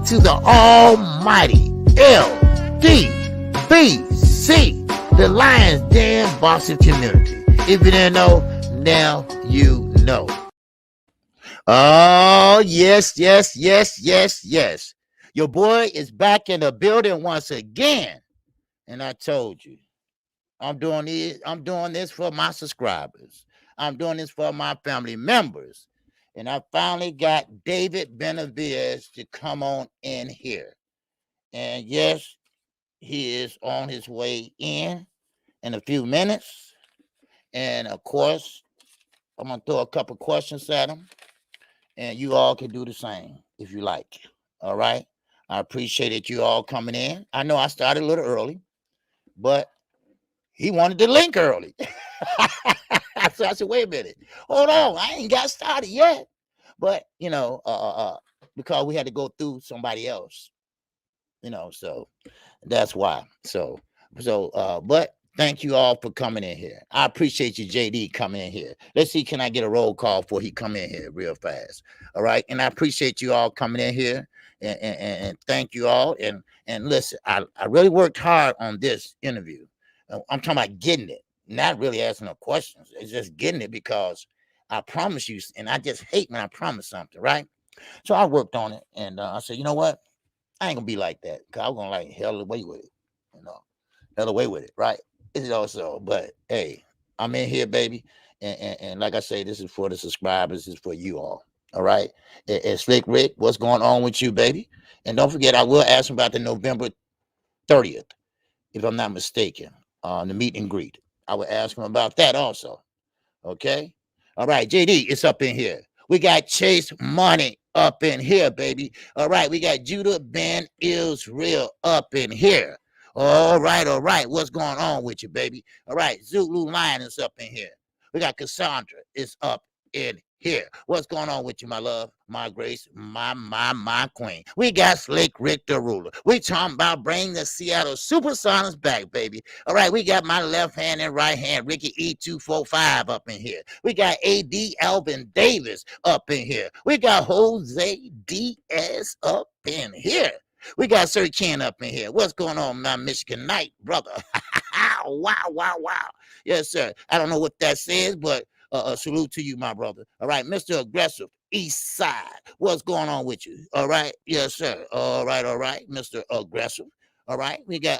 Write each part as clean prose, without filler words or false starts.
to the almighty LDBC, the Lions Den boxing community. If you didn't know, now you know. Oh, yes. Your boy is back in the building once again. And I told you, I'm doing this for my subscribers. I'm doing this for my family members. And I finally got David Benavidez to come on in here. And yes, he is on his way in a few minutes. And of course, I'm going to throw a couple questions at him. And you all can do the same if you like. All right? I appreciate it, you all coming in. I know I started a little early, but he wanted the link early. So I said, wait a minute. Hold on. I ain't got started yet. But, because we had to go through somebody else, so that's why. But thank you all for coming in here. I appreciate you, JD, coming in here. Let's see, can I get a roll call before he come in here real fast? All right. And I appreciate you all coming in here and thank you all. And listen, I really worked hard on this interview. I'm talking about getting it, not really asking no questions. It's just getting it because I promise you, and I just hate when I promise something, right? So I worked on it, and I said, you know what? I ain't gonna be like that, because I'm gonna hell away with it, hell away with it, right? It's also, but hey, I'm in here, baby, and like I say, this is for the subscribers, this is for you all right? And Slick Rick, what's going on with you, baby? And don't forget, I will ask him about the November 30th, if I'm not mistaken, the meet and greet. I will ask him about that also. Okay. All right, JD, it's up in here. We got Chase Money up in here, baby. All right, we got Judah Ben Israel up in here. All right. What's going on with you, baby? All right, Zulu Lion is up in here. We got Cassandra is up in here. What's going on with you, my love, my grace, my queen? We got Slick Rick the Ruler. We talking about bringing the Seattle Supersonics back, baby. All right, we got my left hand and right hand, Ricky E245 up in here. We got AD Alvin Davis up in here. We got Jose Diaz up in here. We got Sir Ken up in here. What's going on, my Michigan Knight, brother? Wow. Yes, sir. I don't know what that says, but salute to you, my brother. All right, Mr. Aggressive, East Side. What's going on with you? All right, yes, sir. All right, Mr. Aggressive. All right, we got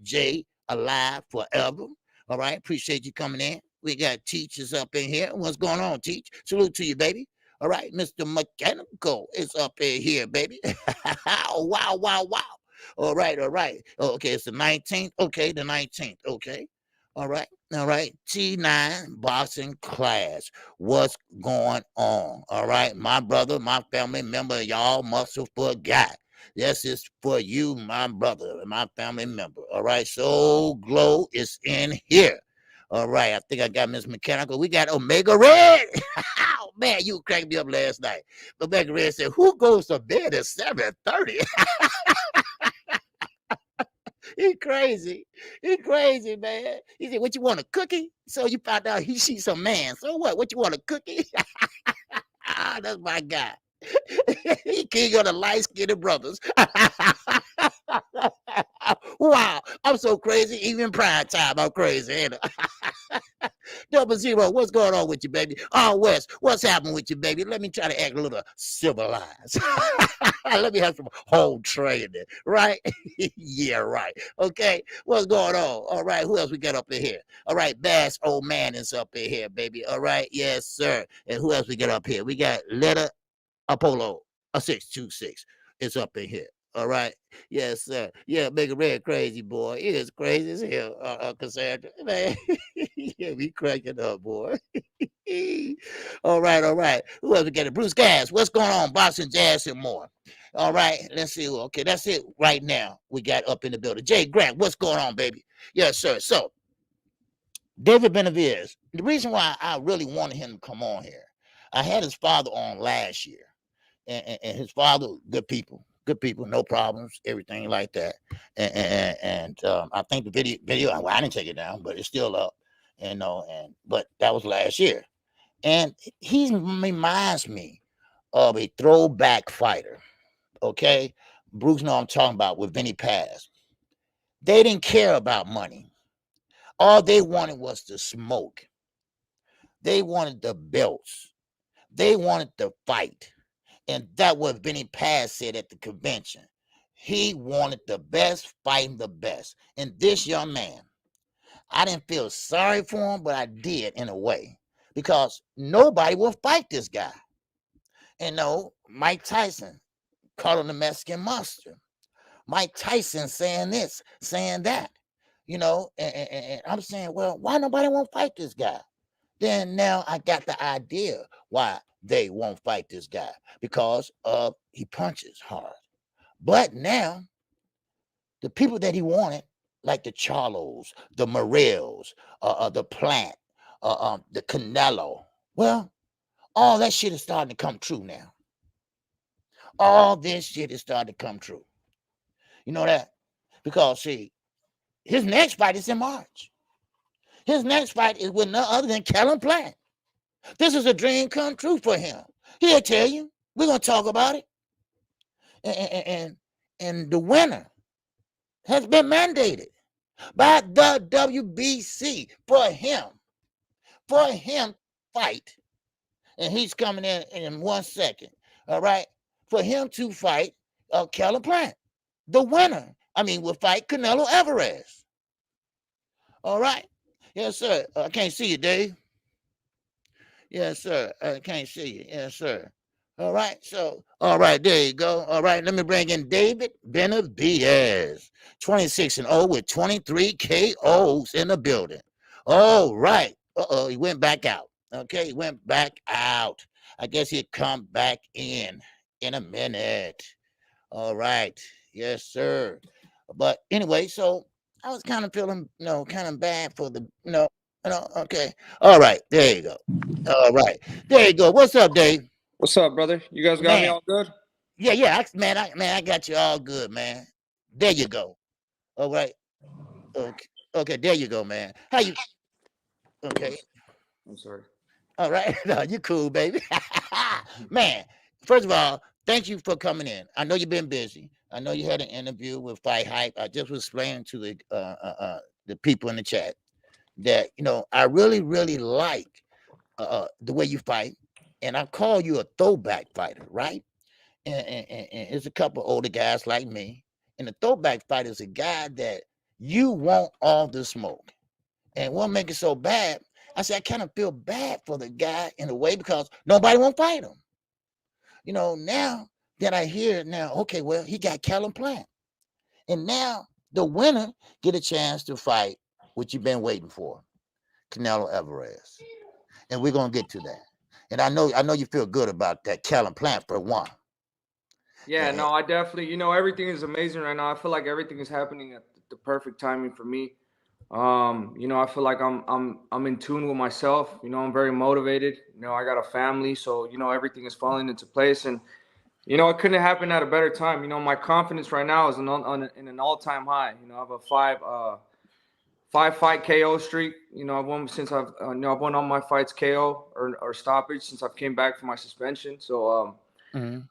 Jay Alive Forever. All right, appreciate you coming in. We got Teachers up in here. What's going on, Teach? Salute to you, baby. All right, Mr. Mechanical is up in here, baby. Wow. All right. Okay, it's the 19th. Okay, the 19th. Okay. All right. T9 boxing class. What's going on? All right. My brother, my family member, y'all must have forgot. This is for you, my brother, and my family member. All right. So Glow is in here. All right. I think I got Miss Mechanical. We got Omega Red. Oh, man, you cracked me up last night. Omega Red said, who goes to bed at 7:30? He crazy, man. He said, what you want, a cookie? So you found out she's a man. So what you want, a cookie? That's my guy. He king of the light-skinned brothers. Wow, I'm so crazy. Even prime time, I'm crazy. Ain't I? 00, what's going on with you, baby? West, what's happening with you, baby? Let me try to act a little civilized. Let me have some home training, right? Yeah, right. Okay, what's going on? All right, who else we got up in here? All right, Bass Old Man is up in here, baby. All right, yes, sir. And who else we got up here? We got Letter Apollo, a 626 is up in here. All right. Yes, sir. Yeah, make a red crazy, boy. It is crazy as hell, Cassandra. Man, yeah, we cracking up, boy. All right. Who else we got? Bruce Gas. What's going on? Boxing, jazz, and more. All right. Let's see. Okay, that's it right now. We got up in the building. Jay Grant, what's going on, baby? Yes, sir. So, David Benavidez, the reason why I really wanted him to come on here, I had his father on last year. And his father, good people, no problems, everything like that. And I think the video, well, I didn't take it down, but it's still up, but that was last year. And he reminds me of a throwback fighter Okay, Bruce know I'm talking about with Vinny Paz. They didn't care about money. All they wanted was the smoke. They wanted the belts. They wanted the fight. And that what Vinny Paz said at the convention. He wanted the best fighting the best. And this young man, I didn't feel sorry for him, but I did in a way. Because nobody will fight this guy. And no, Mike Tyson called him the Mexican monster. Mike Tyson saying this, saying that. And I'm saying, well, why nobody won't fight this guy? Then now I got the idea why they won't fight this guy, because he punches hard. But now the people that he wanted, like the Charlos, the Morels, the Plant, the Canelo, well, all that shit is starting to come true now. All this shit is starting to come true. You know that? Because see, his next fight is in March. His next fight is with none other than Kellen Plant. This is a dream come true for him. He'll tell you. We're gonna talk about it. And the winner has been mandated by the WBC for him fight. And he's coming in 1 second. All right, for him to fight Kellen Plant. The winner, will fight Canelo Alvarez. All right. Yes, sir. I can't see you, Dave. Yes, sir. I can't see you. Yes, sir. All right. So, all right, there you go. All right. Let me bring in David Benavidez. 26-0 with 23 KOs in the building. All right. He went back out. Okay, he went back out. I guess he'll come back in a minute. All right. Yes, sir. But anyway, so I was kind of feeling, kind of bad for the, okay. All right. There you go. All right. There you go. What's up, Dave? What's up, brother? You guys got me all good? Yeah. I got you all good, man. There you go. All right. Okay. There you go, man. How you? Okay. I'm sorry. All right. No, you cool, baby. Man, first of all, thank you for coming in. I know you've been busy. I know you had an interview with Fight Hype. I just was explaining to the people in the chat that, I really, really like the way you fight. And I call you a throwback fighter, right? And it's a couple older guys like me. And the throwback fighter is a guy that you want all the smoke. And what make it so bad, I said, I kind of feel bad for the guy in a way because nobody won't fight him. Now that I hear it now, okay, well, he got Kellen Plant. And now the winner get a chance to fight what you've been waiting for, Canelo Alvarez. And we're going to get to that. And I know you feel good about that Kellen Plant for one. Yeah, no, I definitely, everything is amazing right now. I feel like everything is happening at the perfect timing for me. I feel like I'm in tune with myself. I'm very motivated. I got a family, so everything is falling into place, and it couldn't happen at a better time. My confidence right now is in an all-time high. I have a five fight KO streak. I've won since I've won all my fights KO or stoppage since I've came back from my suspension. So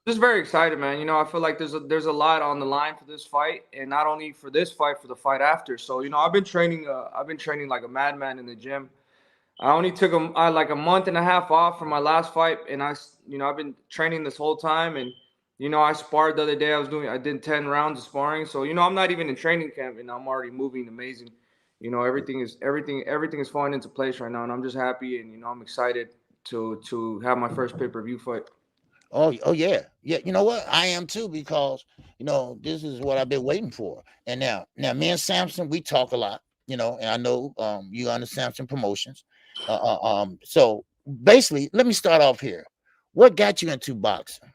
just very excited, man. I feel like there's a lot on the line for this fight, and not only for this fight, for the fight after. So I've been training like a madman in the gym. I only took like a month and a half off from my last fight, and I've been training this whole time, and I sparred the other day. I did 10 rounds of sparring, so I'm not even in training camp, and I'm already moving amazing. Everything is falling into place right now, and I'm just happy, and I'm excited to have my first pay-per-view fight. Oh yeah. You know what? I am too, because this is what I've been waiting for. And now me and Samson, we talk a lot, and I know you under Samson Promotions. So basically, let me start off here. What got you into boxing?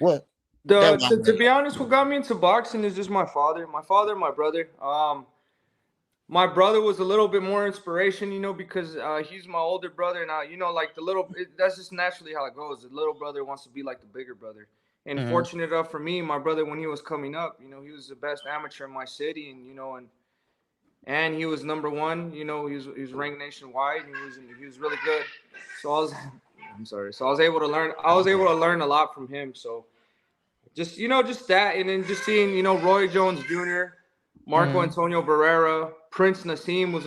What? To be honest, what got me into boxing is just my father, and my brother. My brother was a little bit more inspiration, because he's my older brother, and like that's just naturally how it goes. The little brother wants to be like the bigger brother. And fortunate enough for me, my brother, when he was coming up, he was the best amateur in my city, and he was number one. He was ranked nationwide, and he was really good. So I was able to learn a lot from him. So just that, and then just seeing Roy Jones Jr., Marco Mm-hmm. Antonio Barrera, Prince Nassim was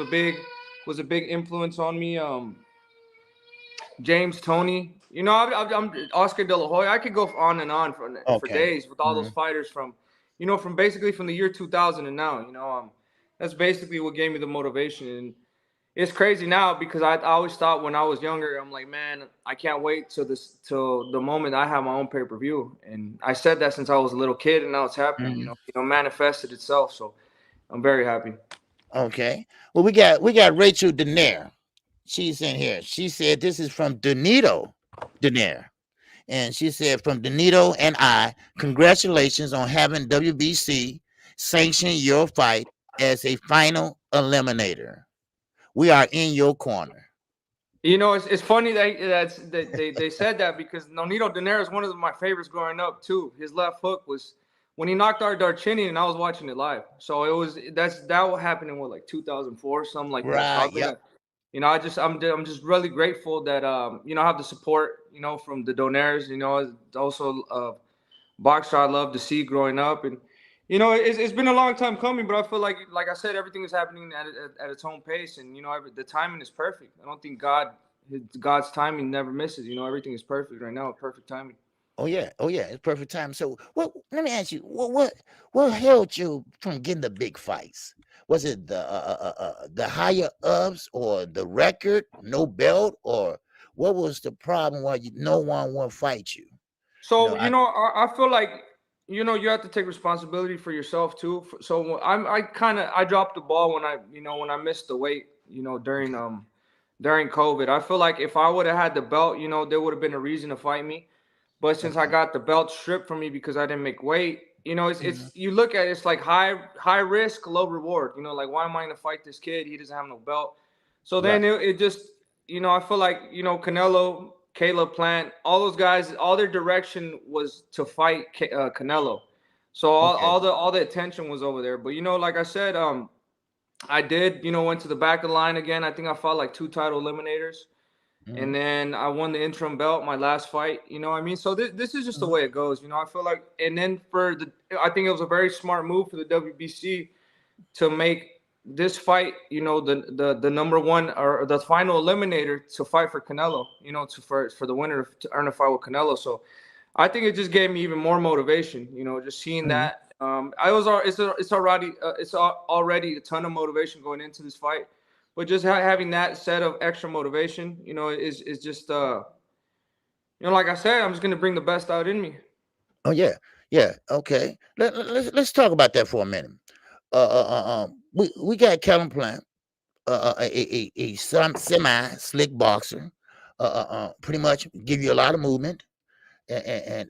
a big influence on me. James Toney, I'm Oscar De La Hoya. I could go on and on for Okay. days with all those fighters from, from basically from the year 2000 and now. That's basically what gave me the motivation. And it's crazy now because I always thought when I was younger, I'm like, man, I can't wait till the moment I have my own pay-per-view. And I said that since I was a little kid, and now it's happening. Mm-hmm. Manifested itself. So I'm very happy. Okay. Well, we got Rachel Denaire. She's in here. She said this is from Donito Denaire. And she said, from Donito and I, congratulations on having WBC sanction your fight as a final eliminator. We are in your corner. It's funny that they said that because Nonito Donaire is one of my favorites growing up too. His left hook was when he knocked out Darchinian, and I was watching it live. So that happened in what, like 2004, something like that. So Right. I've been Yep. I'm just really grateful that I have the support from the Donaires. Also boxer I love to see growing up, and it's been a long time coming, but I feel like I said, everything is happening at its own pace, and the timing is perfect. I don't think God's timing never misses. Everything is perfect right now, perfect timing. Oh yeah. Oh yeah. It's perfect time. So let me ask you, what held you from getting the big fights? Was it the higher ups or the record, no belt, or what was the problem why no one will fight you? So I I feel like you have to take responsibility for yourself too. So I dropped the ball when I missed the weight during COVID. I feel like if I would have had the belt, there would have been a reason to fight me. But since I okay. got the belt stripped from me because I didn't make weight, Mhm. it's you look at it, it's like high risk, low reward. Like, why am I gonna fight this kid? He doesn't have no belt. So then Right. it just I feel like Canelo, Caleb Plant, all those guys, all their direction was to fight Canelo. So Okay. all the attention was over there. But like I said, I did went to the back of the line again. I think I fought like 2 title eliminators. And Mhm. then I won the interim belt, my last fight. You know what I mean? So this is just the Mhm. way it goes. I feel like, and then I think it was a very smart move for the WBC to make this fight, the number one or the final eliminator to fight for Canelo, for the winner to earn a fight with Canelo. So I think it just gave me even more motivation, just seeing Mhm. that. It's already a ton of motivation going into this fight, but just having that set of extra motivation, is just like I said, I'm just gonna bring the best out in me. Oh yeah, yeah. Okay. Let's talk about that for a minute. We got Kellen Plant, some semi slick boxer, pretty much give you a lot of movement and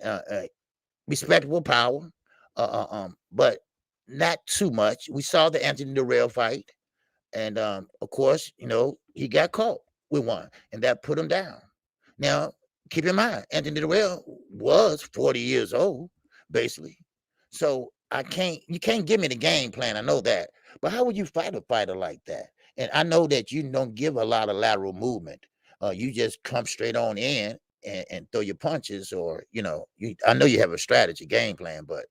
respectable power, but not too much. We saw the Anthony Durrell fight, and of course, he got caught with one, and that put him down. Now, keep in mind, Anthony Durrell was 40 years old, basically. So you can't give me the game plan. I know that, but how would you fight a fighter like that? And I know that you don't give a lot of lateral movement. You just come straight on in and throw your punches, or I know you have a strategy game plan, but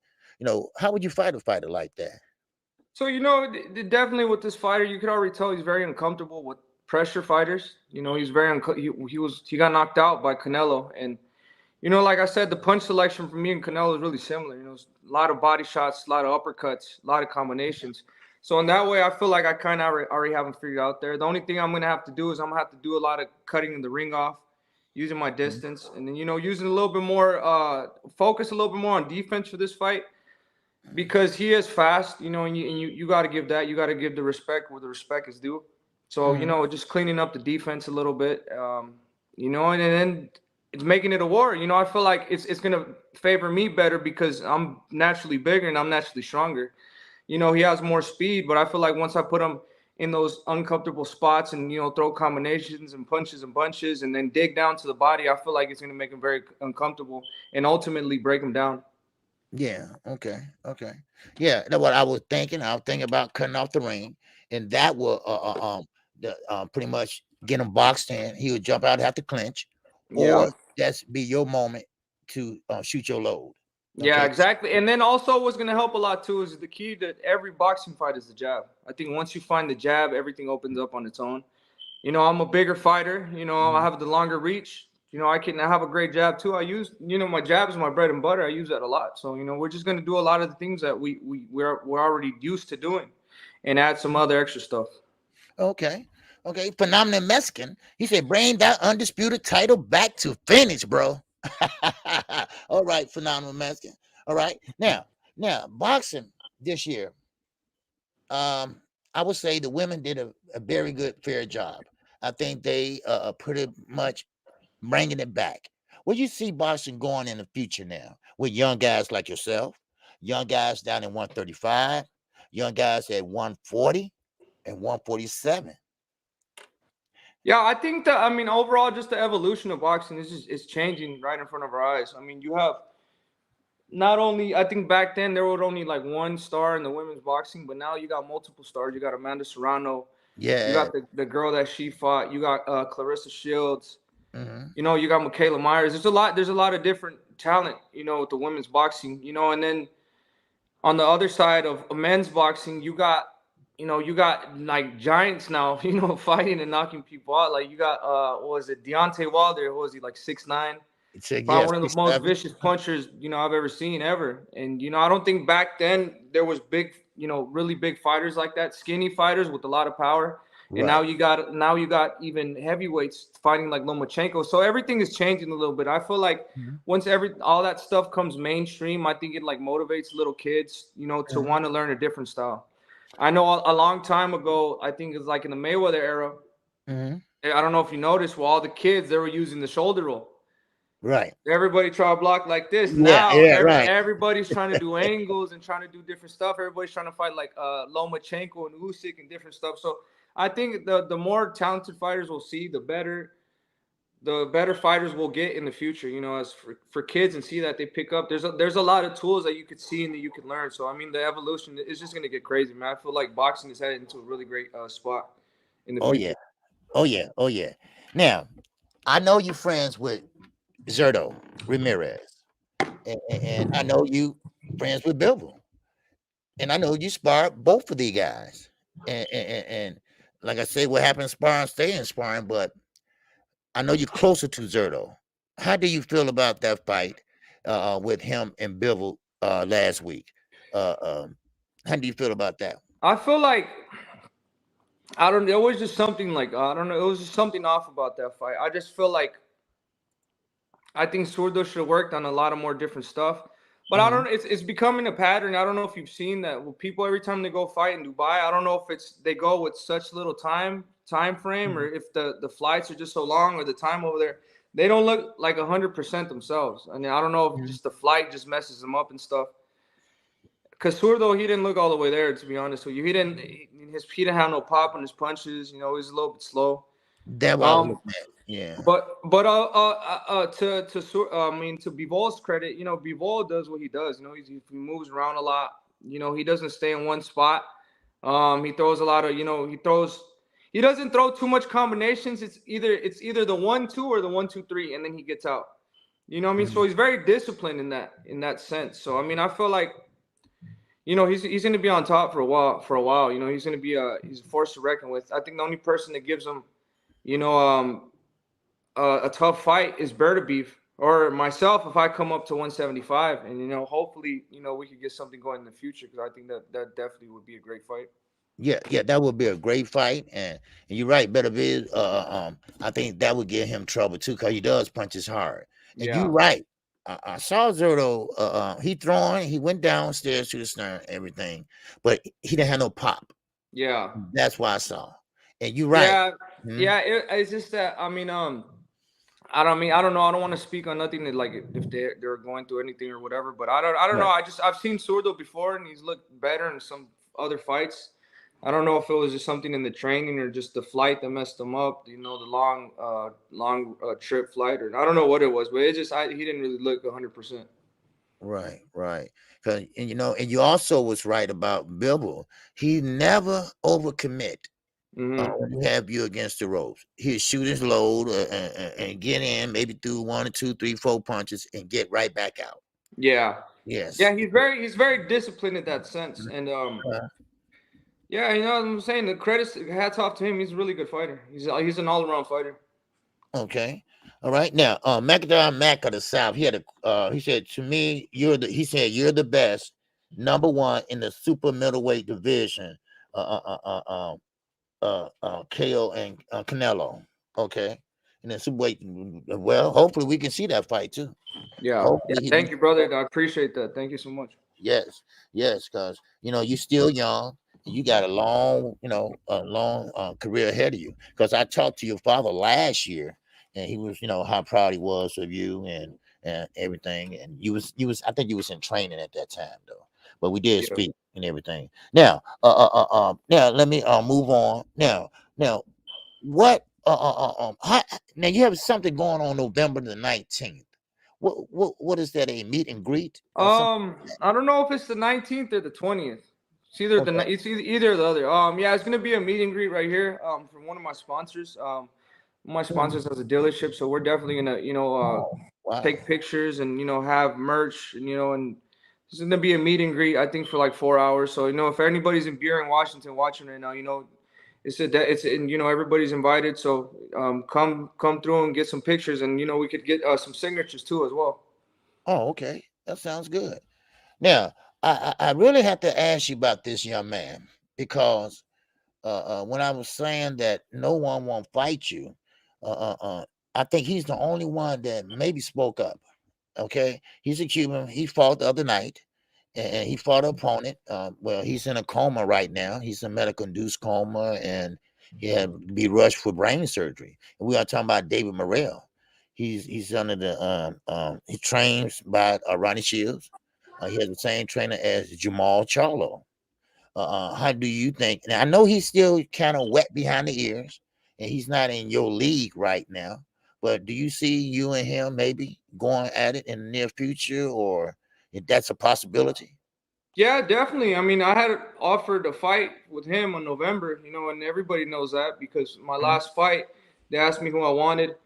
how would you fight a fighter like that? So definitely with this fighter, you could already tell he's very uncomfortable with pressure fighters. He's he got knocked out by Canelo, and like I said, the punch selection for me and Canelo is really similar. A lot of body shots, a lot of uppercuts, a lot of combinations. So in that way, I feel like I kind of already have them figured out there. The only thing I'm gonna have to do is I'm gonna have to do a lot of cutting in the ring off, using my Mhm. distance, and then using a little bit more focus, a little bit more on defense for this fight because he is fast. And you got to give the respect where the respect is due. So Mhm. just cleaning up the defense a little bit. And then it's making it a war. I feel like it's gonna favor me better because I'm naturally bigger and I'm naturally stronger. He has more speed, but I feel like once I put him in those uncomfortable spots and throw combinations and punches and bunches and then dig down to the body, I feel like it's gonna make him very uncomfortable and ultimately break him down. Yeah. Okay. Okay. Yeah. That's what I was thinking. I was thinking about cutting off the ring, and that will pretty much get him boxed in. He would jump out, have to clinch, Yeah. or just be your moment to shoot your load. Yeah, exactly. And then also what's going to help a lot too is the key to every boxing fight is the jab. I think once you find the jab, everything opens up on its own. You know, I'm a bigger fighter. You know, I have the longer reach. You know, I have a great jab too. I use, you know, my jab is my bread and butter. I use that a lot. So, you know, we're just going to do a lot of the things that we're already used to doing and add some other extra stuff. Okay. Phenomenal Mexican. He said, bring that undisputed title back to finish, bro. All right, Phenomenal Mexican. All right. Now, boxing this year, I would say the women did a very good, fair job. I think they pretty much bringing it back. Where you see boxing going in the future now with young guys like yourself, young guys down in 135, young guys at 140 and 147. Yeah, I think that, I mean, overall, just the evolution of boxing is changing right in front of our eyes. I mean, you have not only, I think back then there was only like one star in the women's boxing, but now you got multiple stars. You got Amanda Serrano. Yeah. You got the girl that she fought. You got Clarissa Shields. Mm-hmm. You know, you got Michaela Myers. There's a lot of different talent, you know, with the women's boxing, you know, and then on the other side of men's boxing, you got like giants now, you know, fighting and knocking people out. Like you got what was it, Deontay Wilder? What was he, like 6'9"? Probably one of the most vicious punchers, you know, I've ever seen ever. And you know, I don't think back then there was big, you know, really big fighters like that, skinny fighters with a lot of power. And now you got even heavyweights fighting like Lomachenko. So everything is changing a little bit. I feel like once all that stuff comes mainstream, I think it like motivates little kids, you know, to want to learn a different style. I know a long time ago, I think it's like in the Mayweather era. I don't know if you noticed, well, all the kids, they were using the shoulder roll. Right. Everybody try to block like this. Everybody's trying to do angles and trying to do different stuff. Everybody's trying to fight like Lomachenko and Usyk and different stuff. So I think the more talented fighters we'll see, the better fighters we'll get in the future. You know, as for kids, and see that they pick up. There's a lot of tools that you could see and that you can learn. So I mean, the evolution is just gonna get crazy, man. I feel like boxing is headed into a really great spot in the future. Oh yeah. Now, I know you're friends with Zurdo Ramirez, and I know you friends with Bivol, and I know you spar both of these guys. And like I say, what happens sparring, stay in sparring. But I know you're closer to Zurdo. How do you feel about that fight with him and Bivol last week? How do you feel about that? I feel like there was just something like I don't know. It was just something off about that fight. I just feel like I think Zurdo should have worked on a lot of more different stuff. But I don't. It's becoming a pattern. I don't know if you've seen that. Well, people every time they go fight in Dubai, I don't know if they go with such little time frame, or if the flights are just so long, or the time over there, they don't look like 100% themselves. I mean, I don't know if just the flight just messes them up and stuff. Because Zurdo, he didn't look all the way there, to be honest with you. He didn't have no pop on his punches. You know, he was a little bit slow. That was yeah. But to Bivol's credit, you know, Bivol does what he does. You know, he moves around a lot. You know, he doesn't stay in one spot. He throws a lot of, you know, he doesn't throw too much combinations. It's either the 1-2 or the 1-2-3, and then he gets out. You know what I mean? So he's very disciplined in that sense. So I mean, I feel like, you know, he's going to be on top for a while. You know, he's going to be he's a force to reckon with. I think the only person that gives him, you know, a tough fight is Benavidez or myself if I come up to 175, and you know, hopefully, you know, we could get something going in the future, because I think that definitely would be a great fight. Yeah, that would be a great fight, and you're right, Benavidez. I think that would give him trouble too, because he does punches hard. And you're right. I saw Zurdo. He went downstairs to the stern, everything, but he didn't have no pop. Yeah, that's why I saw. And you're right. Yeah. It's just that I don't know. I don't want to speak on nothing that, like, if they're going through anything or whatever. But I don't know. I've seen Zurdo before, and he's looked better in some other fights. I don't know if it was just something in the training or just the flight that messed him up. You know, the long trip flight, or I don't know what it was, but it just he didn't really look 100%. Right. And you know, and you also was right about Bivol. He never overcommit. When you have you against the ropes, he'll shoot his load and get in, maybe through 1 or 2, 3, 4 punches and get right back out. Yeah. Yes. Yeah, he's very disciplined in that sense. And Uh, yeah, you know what I'm saying? The credits, hats off to him. He's a really good fighter. He's an all around fighter. okay. All right. Now, Macadam Mac of the South, he said to me, he said, you're the best, number one in the super middleweight division. KO and Canelo. Okay. And then superweight. Well, hopefully we can see that fight too. Yeah. Yeah. Hopefully Thank you, brother. I appreciate that. Thank you so much. yes, yes, because you're still young. And you got a long career ahead of you. Because I talked to your father last year, and he was, how proud he was of you and everything. And I think you was in training at that time though. But we did Yeah. speak and everything. Now, now let me move on. Now, what now you have something going on November the 19th. What is that? A meet and greet or something? I don't know if it's the 19th or the 20th. It's either or the other. Yeah, it's gonna be a meet and greet right here. From one of my sponsors. My sponsors has a dealership, so we're definitely gonna, Oh, wow. take pictures and have merch and and it's gonna be a meet and greet. I think for like 4 hours. So if anybody's in Buren, Washington watching right now, it's and everybody's invited. So come through and get some pictures, and we could get some signatures too as well. Oh, okay. That sounds good. Now, I really have to ask you about this young man because when I was saying that no one won't fight you, I think he's the only one that maybe spoke up. Okay, he's a Cuban. He fought the other night, and he fought an opponent. Well, he's in a coma right now. He's in a medical-induced coma, and he had to be rushed for brain surgery. And we are talking about David Morrell. He's under the he trains by Ronnie Shields. He has the same trainer as Jamal Charlo. How do you think? Now I know he's still kind of wet behind the ears, and he's not in your league right now. But do you see you and him maybe going at it in the near future, or if that's a possibility? Yeah, definitely. I mean, I had offered a fight with him in November, and everybody knows that because my Mhm, last fight, they asked me who I wanted.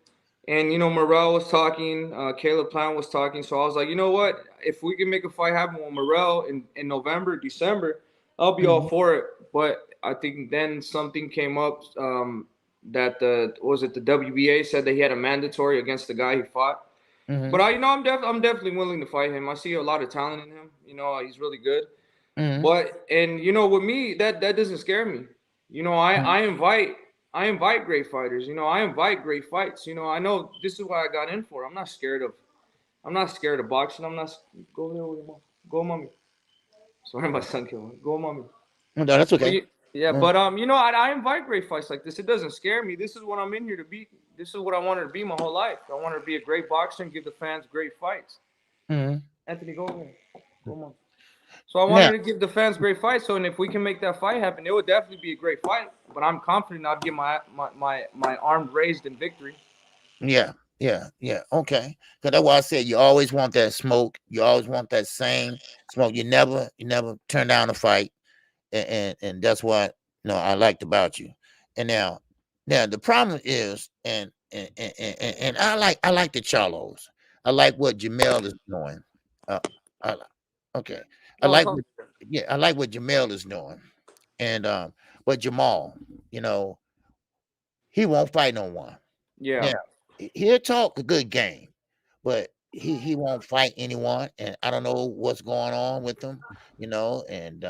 And, Morel was talking, Caleb Plant was talking. So I was like, you know what? If we can make a fight happen with Morel in November, December, I'll be all mhm, for it. But I think then something came up that the WBA said that he had a mandatory against the guy he fought. But mhm, I'm definitely willing to fight him. I see a lot of talent in him. He's really good. mhm, But and with me, that doesn't scare me. mhm, I invite great fighters. I invite great fights. I know this is what I got in for. I'm not scared of boxing. I'm not go there with your mom. Go mommy. Sorry, my son killed me. Go mommy. no, that's But okay. yeah, Mm, but I invite great fights like this. It doesn't scare me. This is what I'm in here to be. This is what I wanted to be my whole life. I wanted to be a great boxer and give the fans great fights. mhm. Anthony, go there. Go mom. So I Now, wanted to give the fans great fight. So and if we can make that fight happen, it would definitely be a great fight. But I'm confident I'll get my arm raised in victory. yeah, yeah, okay. Because that's why I said you always want that smoke. You always want that same smoke. You never turn down a fight. And that's what I liked about you. And now the problem is, and I like the Charlos. I like what Jamel is doing. Uh, I, okay, I Oh, like so what yeah, I like what Jamel is doing, and but Jamal, you know, he won't fight no one. Now yeah, he'll talk a good game, but he won't fight anyone, and I don't know what's going on with him, And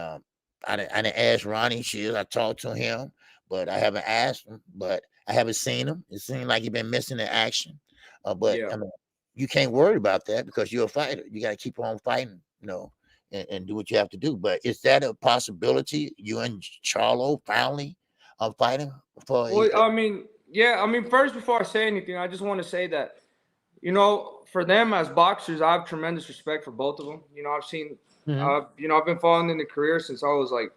I didn't ask Ronnie Shields. I talked to him, but I haven't asked him. But I haven't seen him. It seems like he's been missing in action. But yeah. I mean, you can't worry about that because you're a fighter. You got to keep on fighting, and do what you have to do. But is that a possibility? You and Charlo finally are fighting for Well, I mean, yeah. I mean, first before I say anything, I just want to say that for them as boxers, I have tremendous respect for both of them. Mhm, I've been following in the career since I was like,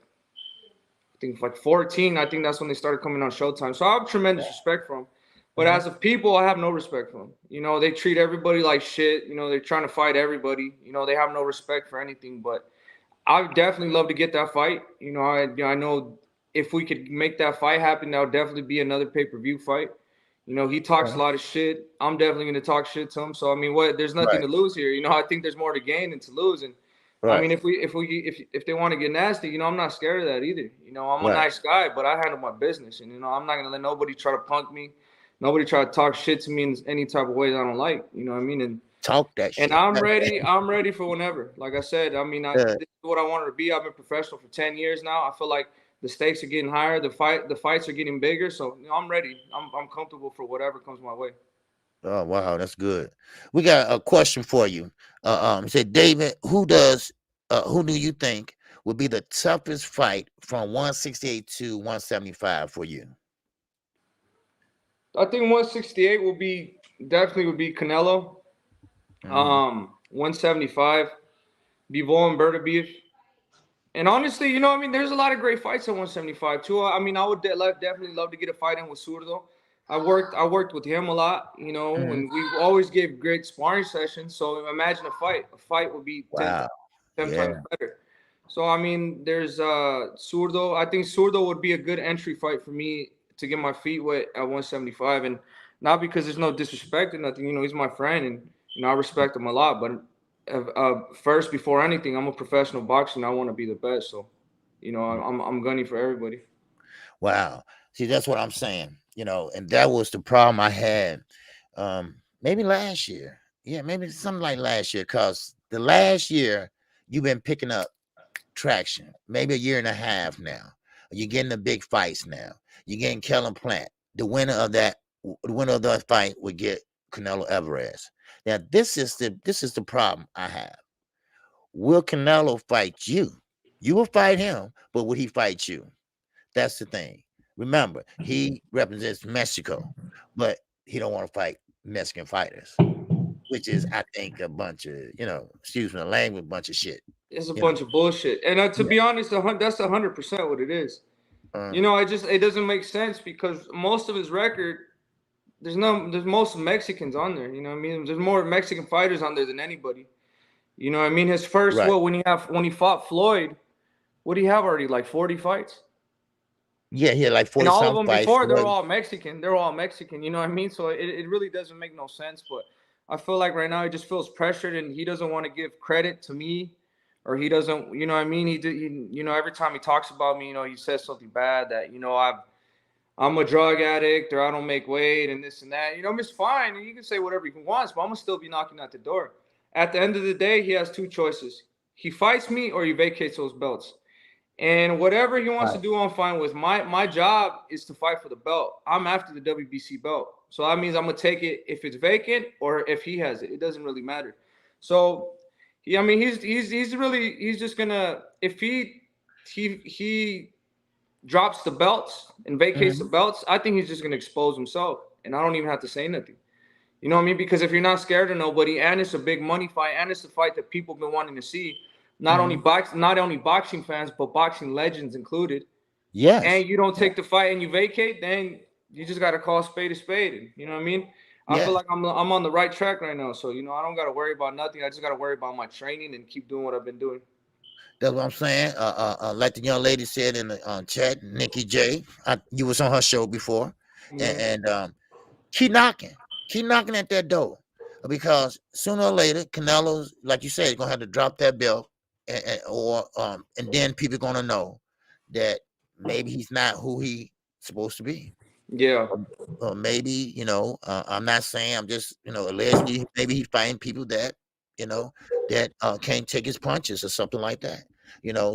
I think like 14. I think that's when they started coming on Showtime. So I have tremendous respect for them. But mhm. as of people, I have no respect for them. They treat everybody like shit. They're trying to fight everybody. They have no respect for anything. But I would definitely love to get that fight. I know if we could make that fight happen, that would definitely be another pay-per-view fight. You know, he talks a lot of shit. I'm definitely going to talk shit to him. So I mean, what? There's nothing Right. to lose here. You know, I think there's more to gain than to lose. And I Right. mean, if they want to get nasty, you know, I'm not scared of that either. You know, I'm a Right. nice guy, but I handle my business, and you know, I'm not gonna let nobody try to punk me, nobody try to talk shit to me in any type of way that I don't like. You know what I mean? Talk that And shit. I'm ready. I'm ready for whenever. Like I said, I mean, Uh, this is what I wanted to be. I've been professional for 10 years now. I feel like the stakes are getting higher. The fights are getting bigger. So you know, I'm ready. I'm comfortable for whatever comes my way. oh wow, that's good. We got a question for you. It said, David, who do you think would be the toughest fight from 168 to 175 for you? I think 168 will be definitely would be Canelo. Mhm. 175, Bivol and Bertabeef. And honestly, you know, I mean, there's a lot of great fights at 175 too. I mean, I would definitely love to get a fight in with Surdo. I worked with him a lot, you know, Mhm. and we always gave great sparring sessions. So imagine a fight. A fight would be 10 Wow. times, 10 Yeah. times better. So I mean, there's Surdo. I think Surdo would be a good entry fight for me to get my feet wet at 175, and not because there's no disrespect or nothing. You know, he's my friend, and you know I respect him a lot. But first, before anything, I'm a professional boxer, and I want to be the best. So, you know, I'm gunning for everybody. Wow. See, that's what I'm saying. And that was the problem I had. Maybe last year. Yeah, maybe something like last year, because the last year you've been picking up traction, maybe a year and a half now. You're getting the big fights now. You're getting Kellen Plant. The winner of that fight would get Canelo Alvarez. Now, this is the problem I have. Will Canelo fight you? You will fight him, but would he fight you? That's the thing. Remember, he represents Mexico, but he don't want to fight Mexican fighters, which is, I think, a bunch of, excuse me, the language, bunch of shit. It's a You know, bunch of bullshit. And to yeah. be honest, that's 100% what it is. Uh, You know, it doesn't make sense because most of his record, there's most Mexicans on there. You know what I mean? There's more Mexican fighters on there than anybody. You know what I mean? His first, right. when he fought Floyd, what do you have already? Like 40 fights? Yeah, he had like And 40 all of some them fights. before, they're all Mexican. They're all Mexican. You know what I mean? So it really doesn't make no sense. But I feel like right now he just feels pressured and he doesn't want to give credit to me, or he doesn't. You know what I mean? You know, every time he talks about me, you know, he says something bad that you know I'm a drug addict or I don't make weight and this and that. You know, it's fine. He can say whatever he wants, but I'm gonna still be knocking at the door. At the end of the day, he has two choices: he fights me or he vacates those belts. And whatever he wants to Right. do, I'm fine with. My job is to fight for the belt. I'm after the WBC belt, so that means I'm gonna take it if it's vacant or if he has it. It doesn't really matter. So, I mean, he's just gonna if he drops the belts and vacates the Mhm. belts, I think he's just gonna expose himself, and I don't even have to say nothing. You know what I mean? Because if you're not scared of nobody, and it's a big money fight, and it's a fight that people have been wanting to see, Mhm. not only boxing fans, but boxing legends included, Yes. and you don't Yeah. take the fight and you vacate, then you just got to call a spade a spade. You know what I mean? I feel Yes. like I'm on the right track right now. So, you know, I don't got to worry about nothing. I just got to worry about my training and keep doing what I've been doing. That's what I'm saying. Like the young lady said in the chat, Nikki J. You was on her show before, and, Mhm. and keep knocking at that door, because sooner or later, Canelo's, like you said, gonna have to drop that belt, and then people gonna know that maybe he's not who he supposed to be. Yeah. Or maybe, I'm not saying, I'm just, allegedly, maybe he's fighting people that, you know, that can't take his punches or something like that.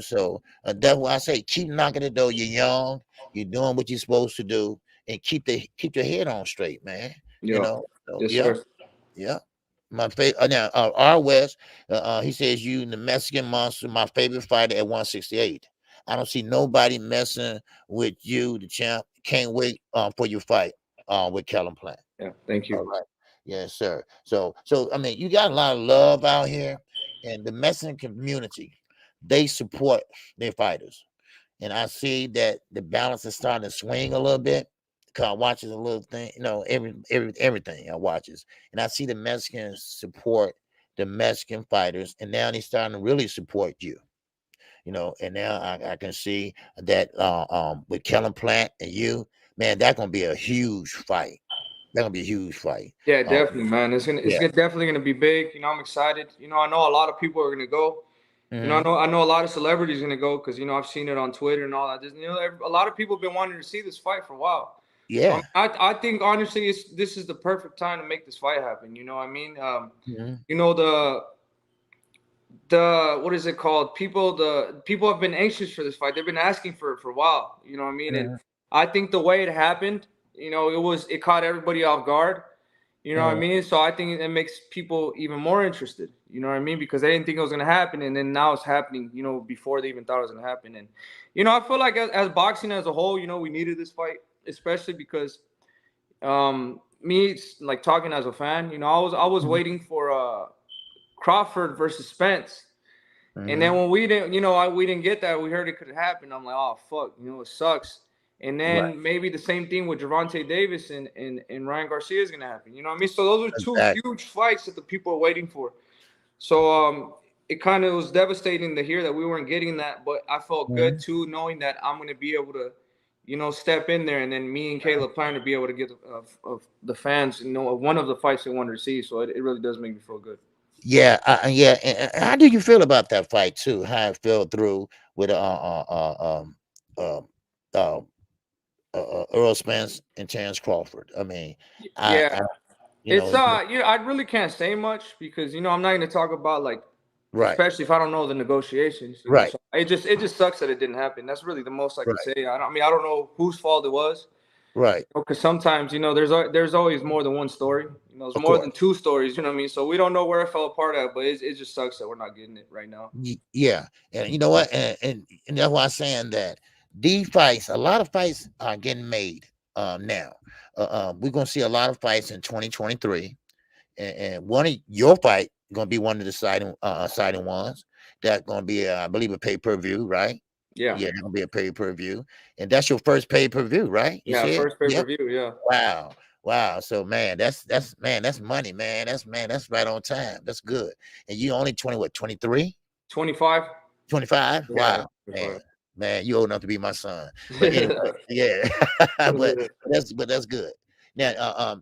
So that's why I say keep knocking the door. You're young, you're doing what you're supposed to do, and keep your head on straight, man. Yeah. So Yes, yeah, sir. yeah. My favorite now, R West, he says you the Mexican monster, my favorite fighter at 168. I don't see nobody messing with you, the champ. Can't wait for your fight with Kellen Plant. Yeah. Thank All you. right. Yes, sir. So I mean, you got a lot of love out here, and the Mexican community, they support their fighters. And I see that the balance is starting to swing a little bit. Cause I watches a little thing, everything I watches, and I see the Mexicans support the Mexican fighters, and now they're starting to really support you. And now I can see that with Kellen Plant and you, man, that's gonna be a huge fight. That's gonna be a huge fight. Yeah, definitely, man. It's Yeah. definitely gonna be big. You know, I'm excited. You know, I know a lot of people are gonna go. You know, Hmm. I know a lot of celebrities are gonna go because you know I've seen it on Twitter and all that. You know, a lot of people have been wanting to see this fight for a while. So Yeah. I think honestly, this is the perfect time to make this fight happen. You know what I mean? Hmm. You know the what is it called? The people have been anxious for this fight. They've been asking for it for a while. You know what I mean? And Hmm. I think the way it happened, you know, it caught everybody off guard. You know what I Hmm. mean? So I think it makes people even more interested. You know what I mean? Because they didn't think it was gonna happen, and then now it's happening. You know, before they even thought it was gonna happen. And you know, I feel like as boxing as a whole, you know, we needed this fight, especially because me like talking as a fan. You know, I was waiting for Crawford versus Spence. And then Hmm. when we didn't, you know, we didn't get that. We heard it could happen. I'm like, oh fuck, you know, it sucks. And Right. then maybe the same thing with Gervonta Davis and Ryan Garcia is gonna happen. You know what I mean? So those are two Exactly. huge fights that the people are waiting for. So it kind of was devastating to hear that we weren't getting that, but I felt good Hmm. too, knowing that I'm gonna be able to, you know, step in there, and then me and Caleb plan to be able to get of the fans, you know, one of the fights they wanted to see. So it really does make me feel good. Yeah. Yeah. And how do you feel about that fight too? How it fell through with uh, uh, Earl Spence and Terrence Crawford. I mean, Yeah, I you it's know, you know, I really can't say much because you know I'm not gonna talk about like, right, especially if I don't know the negotiations. You know, right, so it just sucks that it didn't happen. That's really the most I could right, say. I mean I don't know whose fault it was. right. Because sometimes you know there's always more than one story. You know, there's Of more than course. two stories. You know what I mean? So we don't know where it fell apart at, but it just sucks that we're not getting it right now. Yeah, and you know what? And that's why I'm saying that these fights, a lot of fights are getting made now. We're gonna see a lot of fights in 2023, and one of your fight gonna be one of the deciding ones. That's gonna be, I believe, a pay per view, right? Yeah, Yeah, it's gonna be a pay per view, and that's your first pay per view, right? You yeah. said, First pay yeah. per view. Yeah, Wow. Wow. So man, that's man, that's money, man. That's right on time. That's good. And you only 20, what, 23? 25. 25? Yeah, Wow, man. 25. Man, you old enough to be my son. But anyway, yeah. but that's good. Now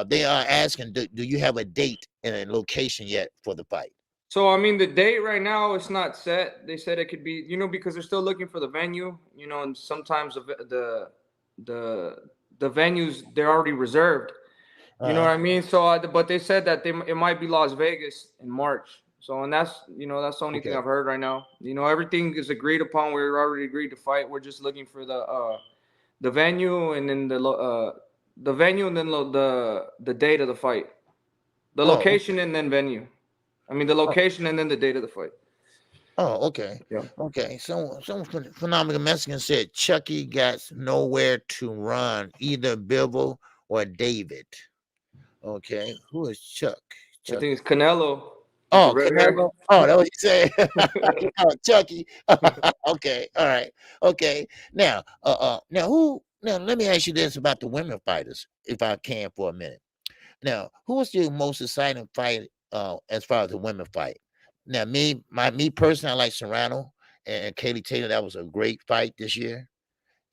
they are asking, do you have a date and a location yet for the fight? So I mean, the date right now it's not set. They said it could be, you know, because they're still looking for the venue, you know, and sometimes the the venues they're already reserved. You know what Uh-huh. I mean? So, but they said that it might be Las Vegas in March. So, and that's you know that's the only thing Okay. I've heard right now. You know, everything is agreed upon. We're already agreed to fight. We're just looking for the venue and then the venue and then the date of the fight, the Oh, location and then venue. I mean, the oh, location and then the date of the fight. oh, okay. Yeah. Okay. Some phenomenal Mexican said Chucky got nowhere to run, either Bivol or David. Okay, who is Chuck? I Chuck. think it's Canelo with the Oh, red hair. Canelo. Oh, that what you say? Oh, Chucky. Okay, all right. Okay. Now who? Now let me ask you this about the women fighters, if I can, for a minute. Now, who was the most exciting fight as far as the women fight? Now, me personally, I like Serrano and Kaylee Taylor. That was a great fight this year,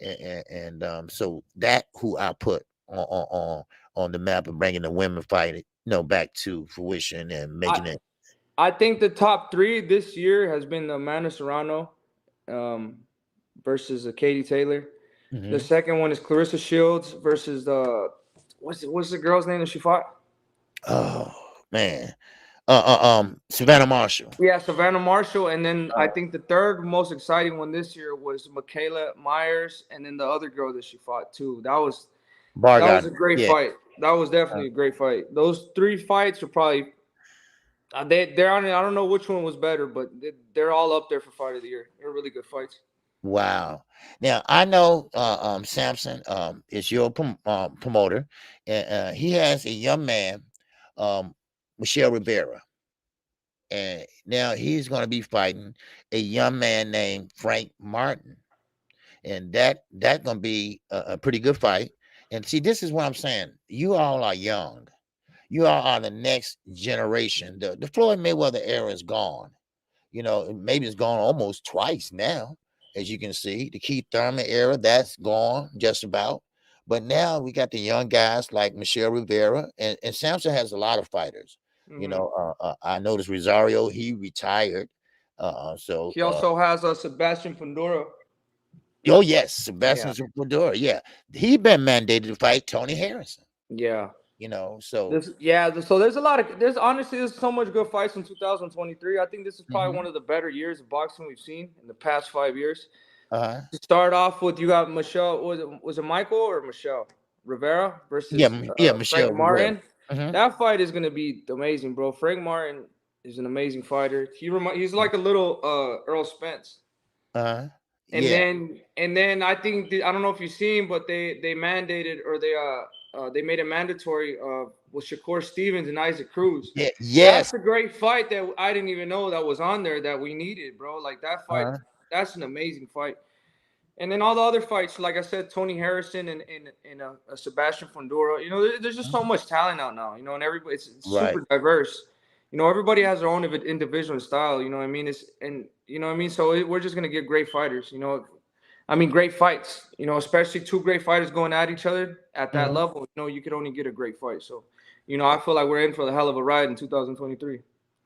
and so that who I put on the map and bringing the women fight, back to fruition and I making it. I think the top three this year has been Amanda Serrano, um, versus Katie Taylor. The Hmm. second one is Clarissa Shields versus the what's the girl's name that she fought? Oh man, Savannah Marshall, Yeah, Savannah Marshall. And then I think the third most exciting one this year was Michaela Myers, and then the other girl that she fought too. That was Bargot. a great Yeah. fight. That was uh, definitely a great fight. Those three fights are probably they're on. I don't know which one was better, but they're all up there for fight of the year. They're really good fights. Wow. Now I know Samson is your promoter, and he has a young man, um, Michelle Rivera, and now he's going to be fighting a young man named Frank Martin, and that's going to be a pretty good fight. And see, this is what I'm saying. You all are young. You all are the next generation. The Floyd Mayweather era is gone. Maybe it's gone almost twice now, as you can see. The Keith Thurman era, that's gone just about. But now we got the young guys like Michelle Rivera, and Samson has a lot of fighters. Hmm. I noticed Rosario, he retired. So He also has Sebastian Fundora. oh yes, Sebastian Yeah, Fedora, yeah, he been mandated to fight Tony Harrison. yeah. So So there's a lot of there's so much good fights in 2023. I think this is probably one mhm. of the better years of boxing we've seen in the past 5 years. uh To start off with, you got Michelle. Was it Michael or Michelle Rivera yeah, versus yeah, Frank Michelle Rivera. Martin? Hmm. That fight is gonna be amazing, bro. Frank Martin is an amazing fighter. He's like a little Earl Spence. uh And yeah, then I think I don't know if you've seen, but they mandated or they made it mandatory with Shakur Stevens and Isaac Cruz. yeah, That's yes. a great fight that I didn't even know that was on there that we needed, bro. Like that fight, uh that's an amazing fight. And then all the other fights, like I said, Tony Harrison and Sebastian Fundora. There's just so much talent out now. And everybody it's Right. super diverse. Everybody has their own individual style. You know what I mean? You know what I mean. So we're just gonna get great fighters. I mean, great fights. Especially two great fighters going at each other at that Mhm. level. You could only get a great fight. So, I feel like we're in for the hell of a ride in 2023.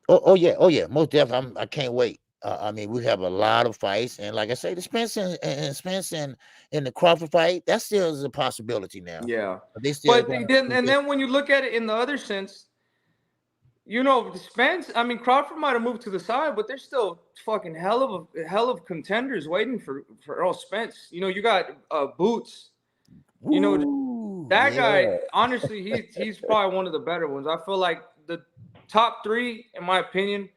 Oh yeah, most definitely. I can't wait. I mean, we have a lot of fights, and like I say, the Spence and Spence and the Crawford fight, that still is a possibility now. Yeah, But they still but going then and to. then when you look at it in the other sense. Spence. I mean, Crawford might have moved to the side, but there's still fucking hell of contenders waiting for Earl Spence. You got Boots. You know Woo, that guy. yeah. Honestly, he's probably one of the better ones. I feel like the top three, in my opinion,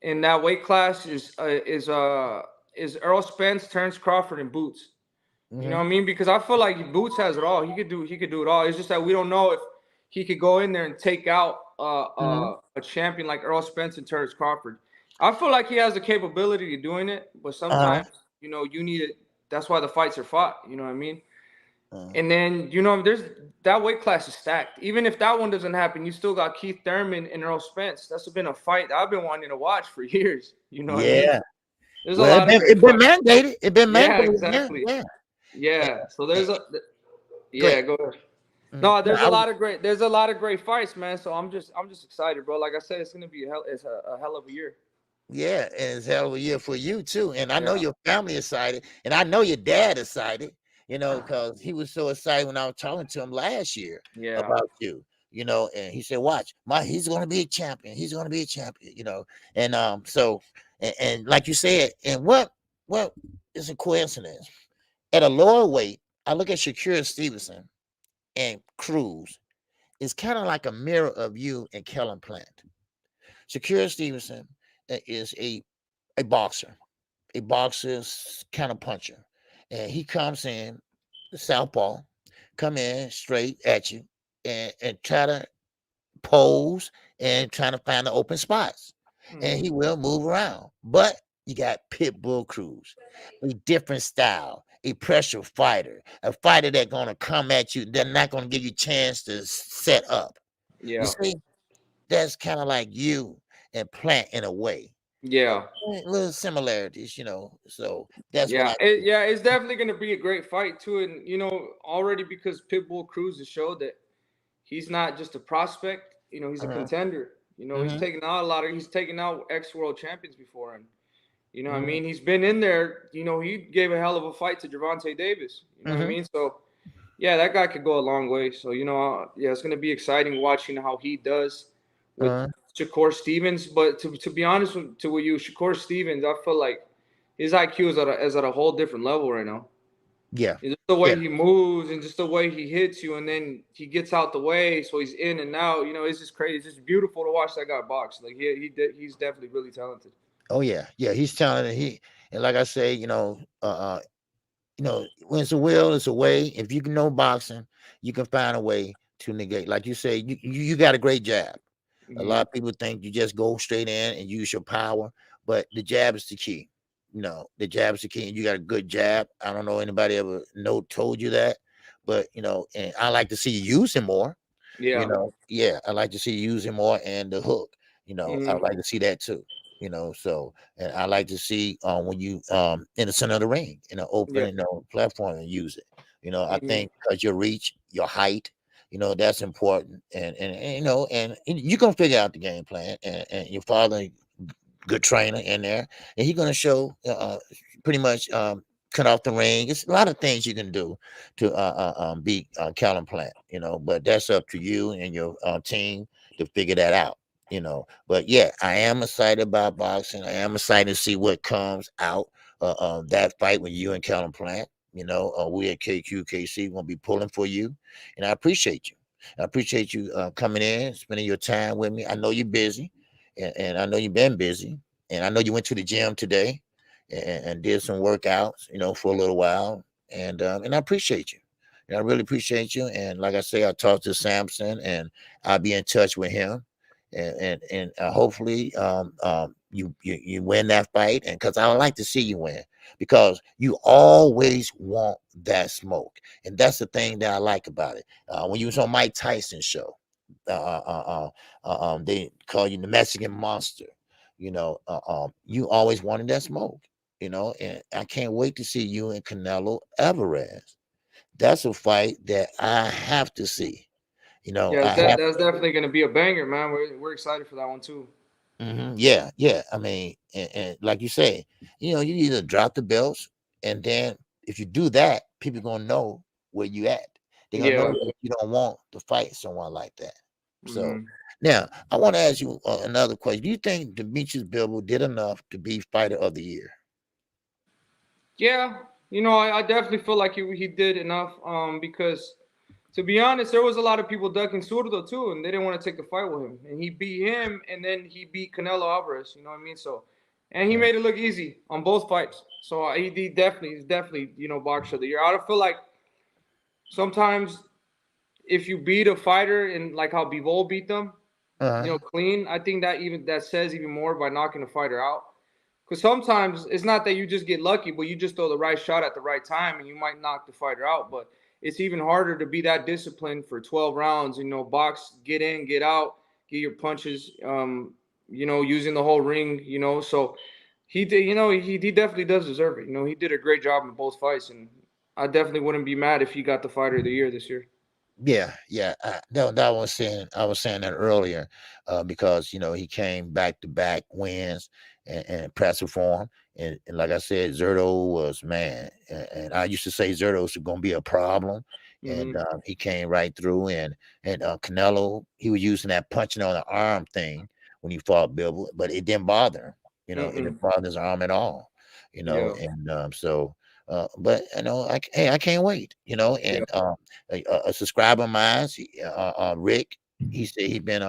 in that weight class is Earl Spence, Terrence Crawford, and Boots. You know Hmm. what I mean? Because I feel like Boots has it all. He could do it all. It's just that we don't know if he could go in there and take out Hmm. a champion like Earl Spence and Terrence Crawford. I feel like he has the capability of doing it, but Uh-huh. sometimes you need it. That's why the fights are fought. You know what I mean? Uh, And then there's that weight class is stacked. Even if that one doesn't happen, you still got Keith Thurman and Earl Spence. That's been a fight that I've been wanting to watch for years. You know what I mean? yeah. There's a Well, lot of great it been fights. mandated. It been Yeah, mandated. Yeah, exactly. yeah. And, Yeah. So and, go yeah, ahead. go ahead. Mhm. No, No, I was, there's a lot of great fights, man. So I'm just excited, bro. Like I said, it's gonna be a hell of a year. yeah, and it's a hell of a year for you too. And I know Yeah. your family excited, and I know your dad excited. Because he was so excited when I was talking to him last year Yeah. about you. And he said, "Watch, he's going to be a champion. He's going to be a champion." And so and like you said, and what is a coincidence? At a lower weight, I look at Shakur Stevenson and Cruz. It's kind of like a mirror of you and Kellen Plant. Shakur Stevenson is a boxer, a boxer's kind of puncher. And he comes in, the southpaw, come in straight at you and try to pose and trying to find the open spots. And Hmm. he will move around. But you got Pitbull Cruz, a different style, a pressure fighter, a fighter that's going to come at you. They're not going to give you a chance to set up. You Yeah. see, that's kind of like you and Plant in a way. Yeah. Little similarities. So that's what Yeah. I see. It's definitely gonna be a great fight too. And already because Pitbull Cruz has showed that he's not just a prospect. He's a Uh-huh. contender. Hmm. He's taken out ex world champions before, and what I Hmm. mean. He's been in there. He gave a hell of a fight to Gervonta Davis. You know what I Hmm. mean. So yeah, that guy could go a long way. So yeah, it's gonna be exciting watching how he does with Uh-huh. Shakur Stevens. But to be honest with you, Shakur Stevens, I feel like his IQ is at a whole different level right now. Yeah. It's just the Yeah. way he moves and just the way he hits you, and then he gets out the way, so he's in and out. It's just crazy. It's just beautiful to watch that guy box. Like he's definitely really talented. Oh yeah. Yeah. He's talented. And like I say, when it's a will, it's a way. If you can know boxing, you can find a way to negate. Like you say, you got a great jab. A Hmm. lot of people think you just go straight in and use your power, but the jab is the key. The jab is the key. And you got a good jab. I don't know anybody ever told you that, but and I like to see you use him more. Yeah. Yeah, I like to see you use him more and the hook. I Hmm. like to see that too. So and I like to see when you in the center of the ring in an open Yeah. platform and use it. I Mhm. think because your reach, your height, that's important. And you're gonna figure out the game plan. And your father, good trainer in there, and he's gonna show pretty much cut off the ring. It's a lot of things you can do to beat Callum Plant. But that's up to you and your team to figure that out. But yeah, I am excited about boxing. I am excited to see what comes out that fight with you and Callum Plant. We at KQKC gonna be pulling for you, and I appreciate you. I appreciate you coming in, spending your time with me. I know you're busy, and I know you've been busy, and I know you went to the gym today and did some workouts, for a little while, and I appreciate you. And I really appreciate you. And like I say, I talked to Samson, and I'll be in touch with him, and hopefully you win that fight, and because I would like to see you win, because you always want that smoke, and that's the thing that I like about it. When you was on Mike Tyson's show, they call you the Mexican Monster. You always wanted that smoke. And I can't wait to see you and Canelo Alvarez. That's a fight that I have to see. Yeah, I have. that's definitely gonna be a banger, man. We're excited for that one too. Yeah, yeah. I mean, and like you say, you either drop the belts, and then if you do that, people gonna know where you at. They're gonna know Yeah. that you don't want to fight someone like that. So Hmm. now I want to ask you another question. Do you think Demetrius Bivol did enough to be Fighter of the Year? Yeah, I definitely feel like he did enough. Because to be honest, there was a lot of people ducking Zurdo too, and they didn't want to take the fight with him. And he beat him, and then he beat Canelo Alvarez. You know what I mean? So, and he Mm, made it look easy on both fights. So he's definitely boxer of the year. I feel like sometimes if you beat a fighter and like how Bivol beat them, uh-huh. clean, I think that says even more by knocking the fighter out. Because sometimes it's not that you just get lucky, but you just throw the right shot at the right time and you might knock the fighter out. But it's even harder to be that disciplined for 12 rounds. Box, get in, get out, get your punches. Using the whole ring. So he did. He definitely does deserve it. He did a great job in both fights, and I definitely wouldn't be mad if he got the fighter of the year this year. Yeah, yeah. I was saying that earlier, because he came back to back wins and impressive form, and like I said, Zerto was man, and I used to say Zerto's going to be a problem, and Hmm. he came right through, and Canelo, he was using that punching on the arm thing when he fought Bill, but it didn't bother him. It Mm-mm. didn't bother his arm at all. Yeah. And so. But hey, I can't wait. Yeah. And a subscriber of mine, Rick. He said he's been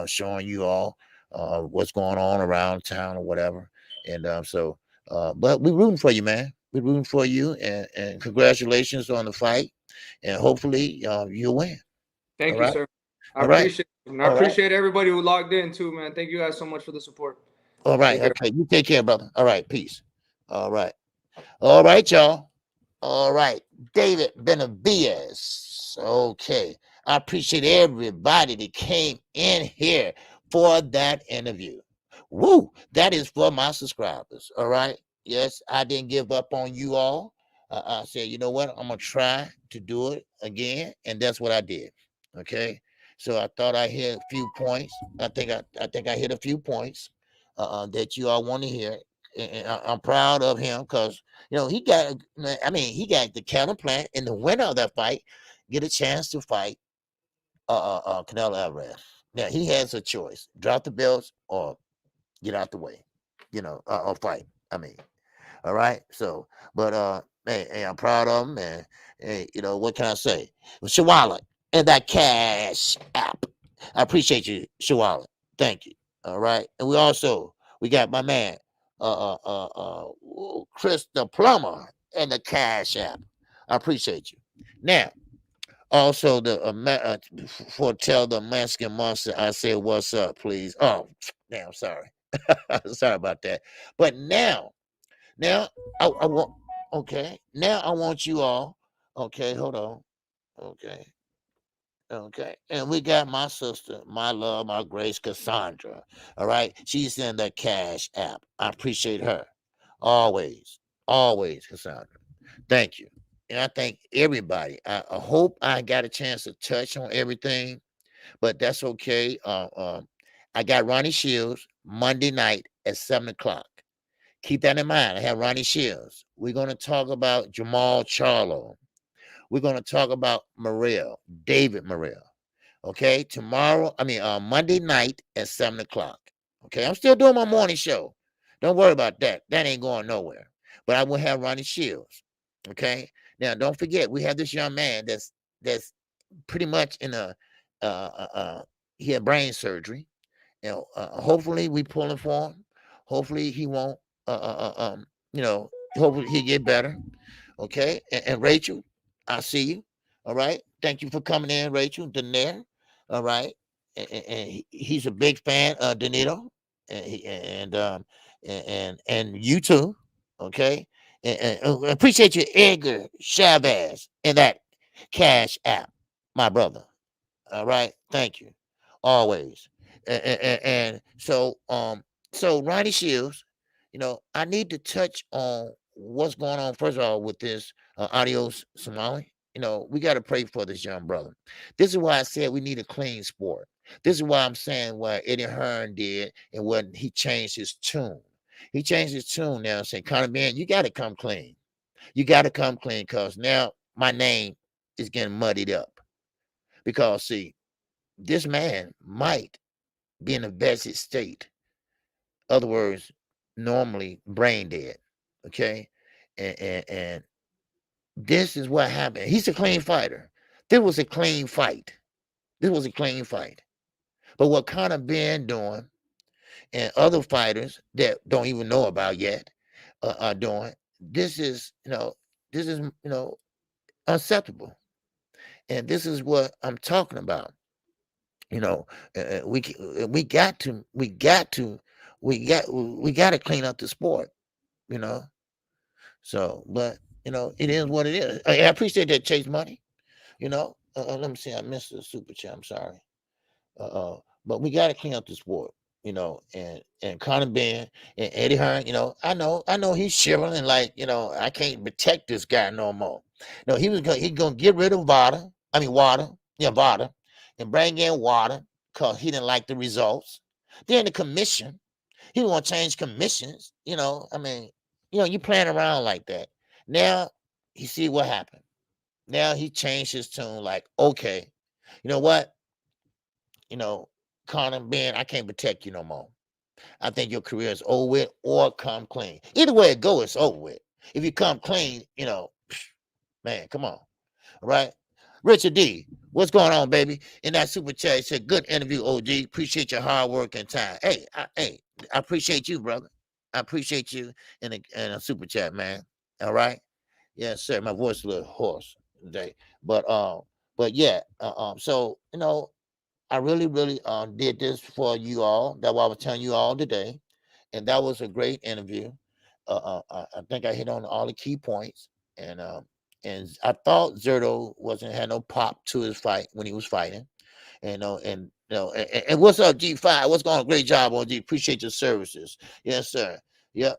showing you all what's going on around town or whatever. And but we're rooting for you, man. We're rooting for you, and congratulations on the fight. And hopefully you'll win. All Thank you, right, sir. I all right, appreciate it. And I all right, appreciate everybody who logged in too, man. Thank you guys so much for the support. all right. Take care. Okay, you take care, brother. All right, peace. All right, all right, y'all. All right, David Benavidez. Okay, I appreciate everybody that came in here for that interview. Woo, that is for my subscribers. All right, yes, I didn't give up on you all. I said, you know what, I'm gonna try to do it again, and that's what I did. Okay, so I thought I hit a few points. I think I hit a few points that you all want to hear, and I'm proud of him because he got the counterplant in the winner of that fight, get a chance to fight Canelo Alvarez. Now he has a choice: drop the belts or get out the way, or fight. I mean, all right. So, but hey, I'm proud of him, and hey, what can I say? Shawala and that cash app. I appreciate you, Shawala. Thank you. All right, and we got my man, Chris the plumber and the cash app. I appreciate you. Now, also for tell the Mexican monster, I said, "What's up, please?" Oh, damn, sorry, sorry about that. But now I want okay. Now I want you all. Okay, hold on. Okay. Okay. And we got my sister, my love, my grace, Cassandra. All right. She's in the cash app. I appreciate her. Always. Always, Cassandra. Thank you. and I thank everybody. I hope I got a chance to touch on everything, but that's okay. I got Ronnie Shields Monday night at 7 o'clock. Keep that in mind. I have Ronnie Shields. We're going to talk about Jamal Charlo. We're going to talk about Morrell, David Morrell. Okay, Monday night at 7 o'clock. Okay, I'm still doing my morning show. Don't worry about that. That ain't going nowhere. But I will have Ronnie Shields. Okay, now don't forget we have this young man that's pretty much in he had brain surgery. Hopefully we pulling for him. Hopefully he won't. You know, hopefully he get better. Okay, and Rachel, I see you. All right, thank you for coming in, Rachel Denier. All right, and he's a big fan of Danilo, and you too. Okay, and appreciate you, Edgar Chavez, in that Cash App, my brother. All right, thank you, always. So Ronnie Shields, I need to touch on what's going on. First of all, with this Adios Somali, we got to pray for this young brother. This is why I said we need a clean sport. This is why I'm saying what Eddie Hearn did and when he changed his tune. He changed his tune now and saying, Conor Man, you got to come clean. You got to come clean because now my name is getting muddied up. Because, see, this man might be in a vested state. Other words, normally brain dead. Okay. And this is what happened. He's a clean fighter. This was a clean fight. This was a clean fight. But what Conor Ben doing and other fighters that don't even know about yet are doing, this is, unacceptable. And this is what I'm talking about. You know, we got to clean up the sport. You know, so but it is what it is. I appreciate that, Chase Money. Let me see. I missed the super chat. I'm sorry. But we got to clean up the sport. And Conor Ben and Eddie Hearn. I know he's shivering like I can't protect this guy no more. No, he's gonna get rid of water. Yeah, water, and bring in water because he didn't like the results. Then the commission, he want to change commissions. You playing around like that. Now you see what happened. Now he changed his tune. Like, okay, you know what? Conor Ben, I can't protect you no more. I think your career is over with or come clean. Either way it goes, it's over with. If you come clean, man, come on. All right. Richard D, what's going on, baby? In that super chat, he said, good interview, OG. Appreciate your hard work and time. I appreciate you, brother. I appreciate you in a super chat, man. All right. Yes, sir. My voice is a little hoarse today. But yeah. So, I really, really did this for you all. That's what I was telling you all today. And that was a great interview. I think I hit on all the key points. And I thought Zerto had no pop to his fight when he was fighting. And what's up, G5? What's going on? Great job, OG. Appreciate your services. Yes, sir. Yep.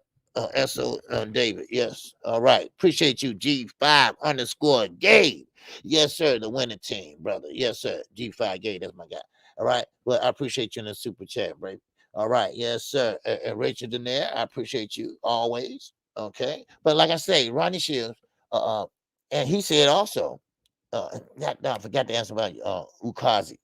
SO David. Yes. All right. Appreciate you, G5 _ Gabe. Yes, sir. The winning team, brother. Yes, sir. G5 Gabe. That's my guy. All right. Well, I appreciate you in the super chat, bro. All right. Yes, sir. Rachel Denier, I appreciate you always. Okay. But like I say, Ronnie Shields, and he said also, I forgot to answer about Ukazi.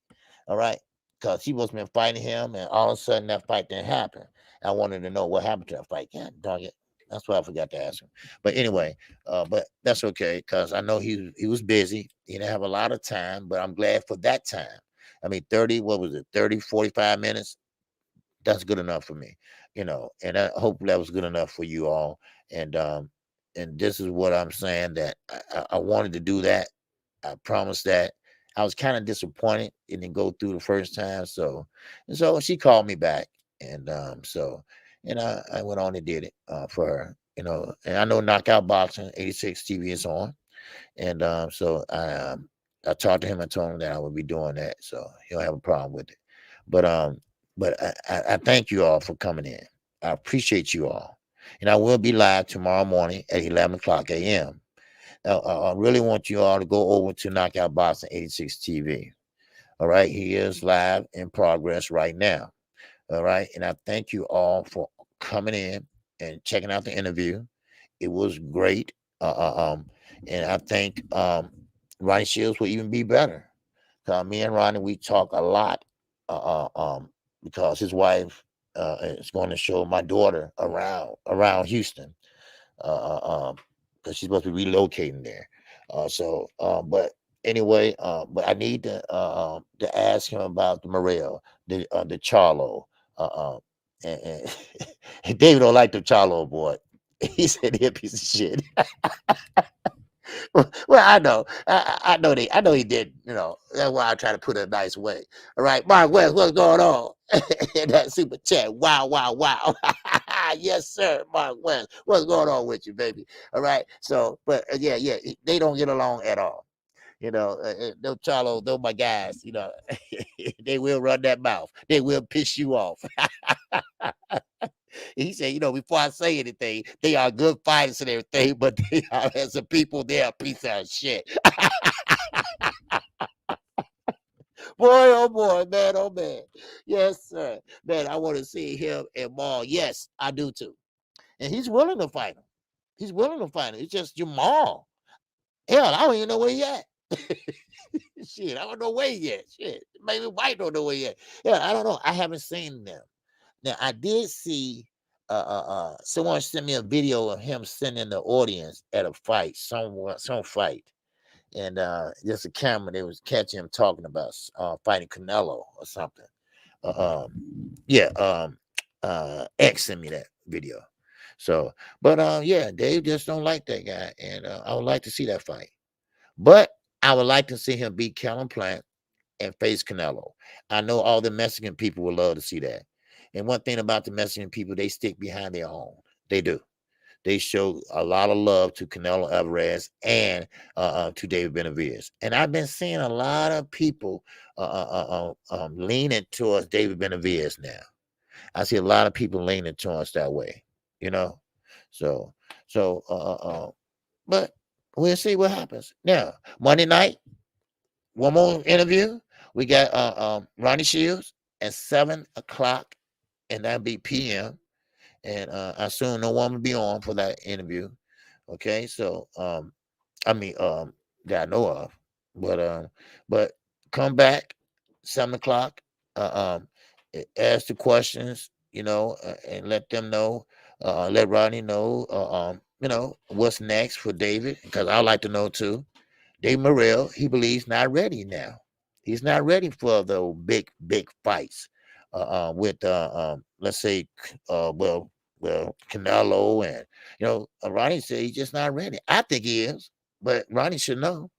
All right. Because he was been fighting him, and all of a sudden that fight didn't happen. I wanted to know what happened to that fight. God dog it. That's why I forgot to ask him. But anyway, but that's okay because I know he was busy. He didn't have a lot of time, but I'm glad for that time. I mean, 30, what was it, 30, 45 minutes? That's good enough for me, and I hope that was good enough for you all. And this is what I'm saying, that I wanted to do that. I promised that. I was kind of disappointed it didn't go through the first time. So she called me back. And I went on and did it for her, and I know Knockout Boxing 86 TV is on. And I talked to him and told him that I would be doing that. So he don't have a problem with it. But I thank you all for coming in. I appreciate you all. And I will be live tomorrow morning at 11 o'clock a.m. I really want you all to go over to Knockout Boxing 86 TV. All right, he is live in progress right now. All right, and I thank you all for coming in and checking out the interview. It was great. And I think Ronnie Shields will even be better. Me and Ronnie, we talk a lot. Because his wife is going to show my daughter around Houston. Because she's supposed to be relocating there. But anyway, but I need to ask him about the Morel, the Charlo. And and David don't like the Charlo boy. He said he a piece of shit. Well, I know. I know he did. That's why I try to put it a nice way. All right, Mark West, what's going on? In that super chat. Wow, wow, wow. Yes, sir, Mark West. What's going on with you, baby? All right. So, but yeah, they don't get along at all. No Charlo, those my guys. They will run that mouth. They will piss you off. He said, before I say anything, they are good fighters and everything, but they are, as a people, they are a piece of shit. Boy, oh boy, man, oh man. Yes, sir. Man, I want to see him and Maul. Yes, I do too. And he's willing to fight him. He's willing to fight him. It's just Jamal. Hell, I don't even know where he at. Shit, I don't know where he at. Shit, maybe White don't know where he at. Yeah, I don't know. I haven't seen them. Now, I did see someone sent me a video of him sitting in the audience at a fight, some fight. And just a camera, they was catching him talking about fighting Canelo or something. Yeah, X sent me that video. So, but yeah, Dave just don't like that guy, and I would like to see that fight. But I would like to see him beat Callum Plant and face Canelo. I know all the Mexican people would love to see that. And one thing about the Mexican people, they stick behind their own. They do. They show a lot of love to Canelo Alvarez and to David Benavidez. And I've been seeing a lot of people leaning towards David Benavidez now. I see a lot of people leaning towards that way, you know. So, but we'll see what happens. Now, Monday night, one more interview. We got Ronnie Shields at 7 o'clock, and that'll be p.m. And I assume no one will be on for that interview. Okay, so I mean that I know of, but come back 7 o'clock. Ask the questions, and let them know. Let Ronnie know. What's next for David, because I like to know too. Dave Morrell, he believes not ready now. He's not ready for the big fights with let's say Canelo, and Ronnie said he's just not ready. I think he is, but Ronnie should know.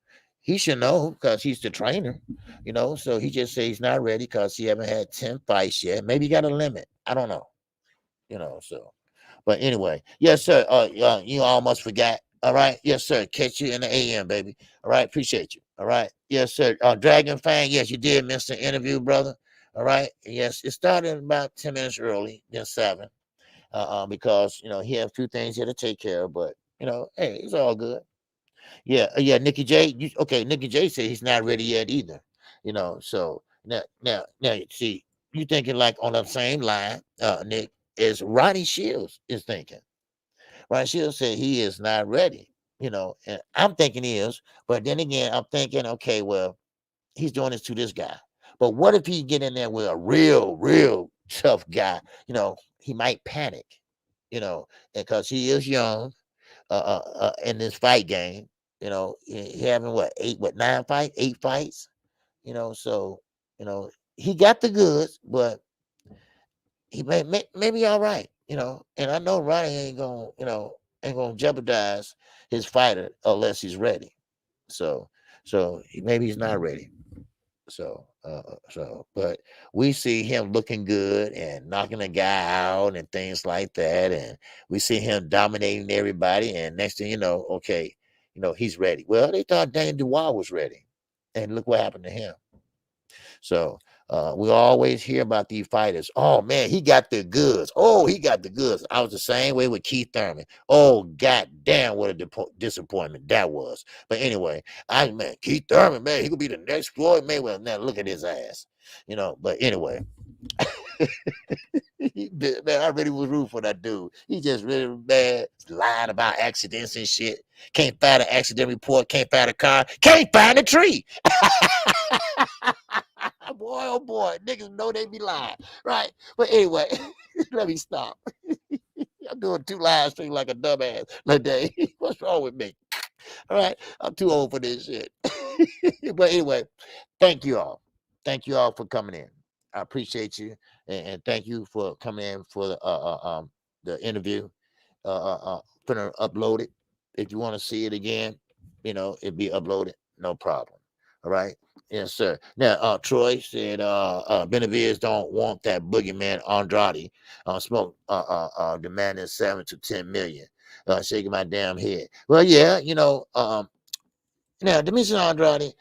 He should know because he's the trainer, So he just said he's not ready because he haven't had 10 fights yet. Maybe he got a limit. I don't know, So, but anyway, yes, sir. You almost forgot. All right, yes, sir. Catch you in the AM, baby. All right, appreciate you. All right, yes, sir. Dragon fan, yes, you did miss the interview, brother. All right, yes, it started about 10 minutes early, then 7. Because he had a few things he had to take care of, but hey, it's all good. Yeah, Nikki J. Okay, Nikki J said he's not ready yet either. So now, see, you thinking like on the same line, Nick, is Ronnie Shields is thinking. Ronnie Shields said he is not ready. And I'm thinking he is, but then again, I'm thinking, okay, well, he's doing this to this guy. But what if he get in there with a real tough guy? He might panic, because he is young in this fight game. He having eight fights. So he got the goods, but he may be all right. And I know Ronnie ain't gonna jeopardize his fighter unless he's ready. So maybe he's not ready. But we see him looking good and knocking a guy out and things like that, and we see him dominating everybody. And next thing you know, okay, he's ready. Well, they thought Dane Dubois was ready, and look what happened to him. So, We always hear about these fighters. Oh man, he got the goods. Oh, he got the goods. I was the same way with Keith Thurman. Oh, god damn, what a disappointment that was. But anyway, man, Keith Thurman, man, he could be the next Floyd Mayweather. Now look at his ass. But anyway, man, I really was rooting for that dude. He just really bad, lying about accidents and shit. Can't find an accident report, can't find a car, can't find a tree. Boy, oh boy, niggas know they be lying, right? But anyway, let me stop. I'm doing 2 live streams like a dumbass today. What's wrong with me? All right, I'm too old for this shit. But anyway, thank you all. Thank you all for coming in. I appreciate you, and thank you for coming in for the interview. Finna upload it. If you want to see it again, it'd be uploaded. No problem. All right. Yes, sir. Now, Troy said, Benavidez don't want that boogeyman Andrade smoke. Demanding 7 to 10 million. Shaking my damn head. Well, yeah, now Demetrius Andrade,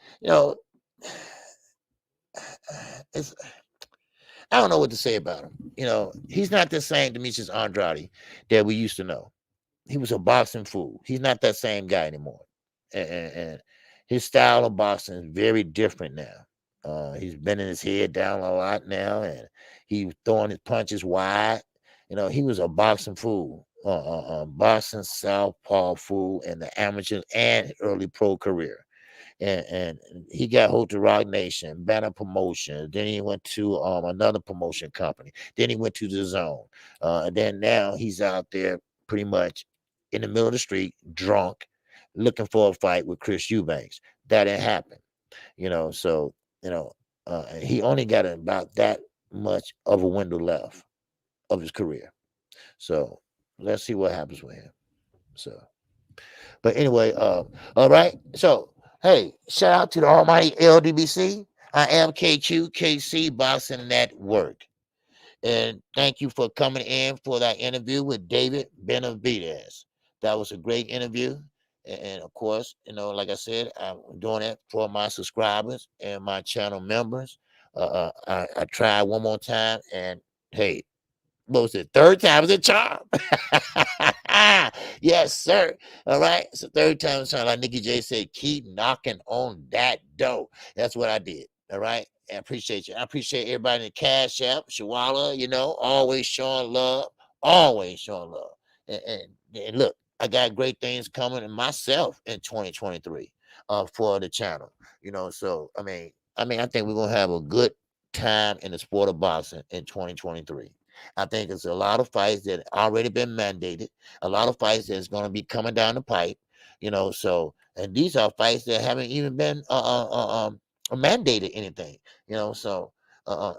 it's I don't know what to say about him. He's not the same Demetrius Andrade that we used to know. He was a boxing fool. He's not that same guy anymore. And his style of boxing is very different now. He's bending his head down a lot now, and he's throwing his punches wide. He was a boxing fool, boxing southpaw fool in the amateur and early pro career. And he got hold to Rock Nation, Banner Promotion. Then he went to another promotion company. Then he went to the Zone. And then now he's out there pretty much in the middle of the street, drunk, looking for a fight with Chris Eubanks. That didn't happen. So he only got about that much of a window left of his career. So let's see what happens with him. So, but anyway, all right. So hey, shout out to the almighty LDBC. I am KQKC Boxing Network. And thank you for coming in for that interview with David Benavidez. That was a great interview. And of course, like I said, I'm doing it for my subscribers and my channel members. I tried one more time, and hey, what was it? Third time is a charm. Yes, sir. All right. So third time is a charm. Like Nikki J said, keep knocking on that door. That's what I did. All right. I appreciate you. I appreciate everybody in the Cash App, Shawala, always showing love. Always showing love. And look, I got great things coming in myself in 2023 for the channel. So I think we're gonna have a good time in the sport of boxing in 2023. I think it's a lot of fights that already been mandated, a lot of fights that's going to be coming down the pipe, So, and these are fights that haven't even been mandated anything, So,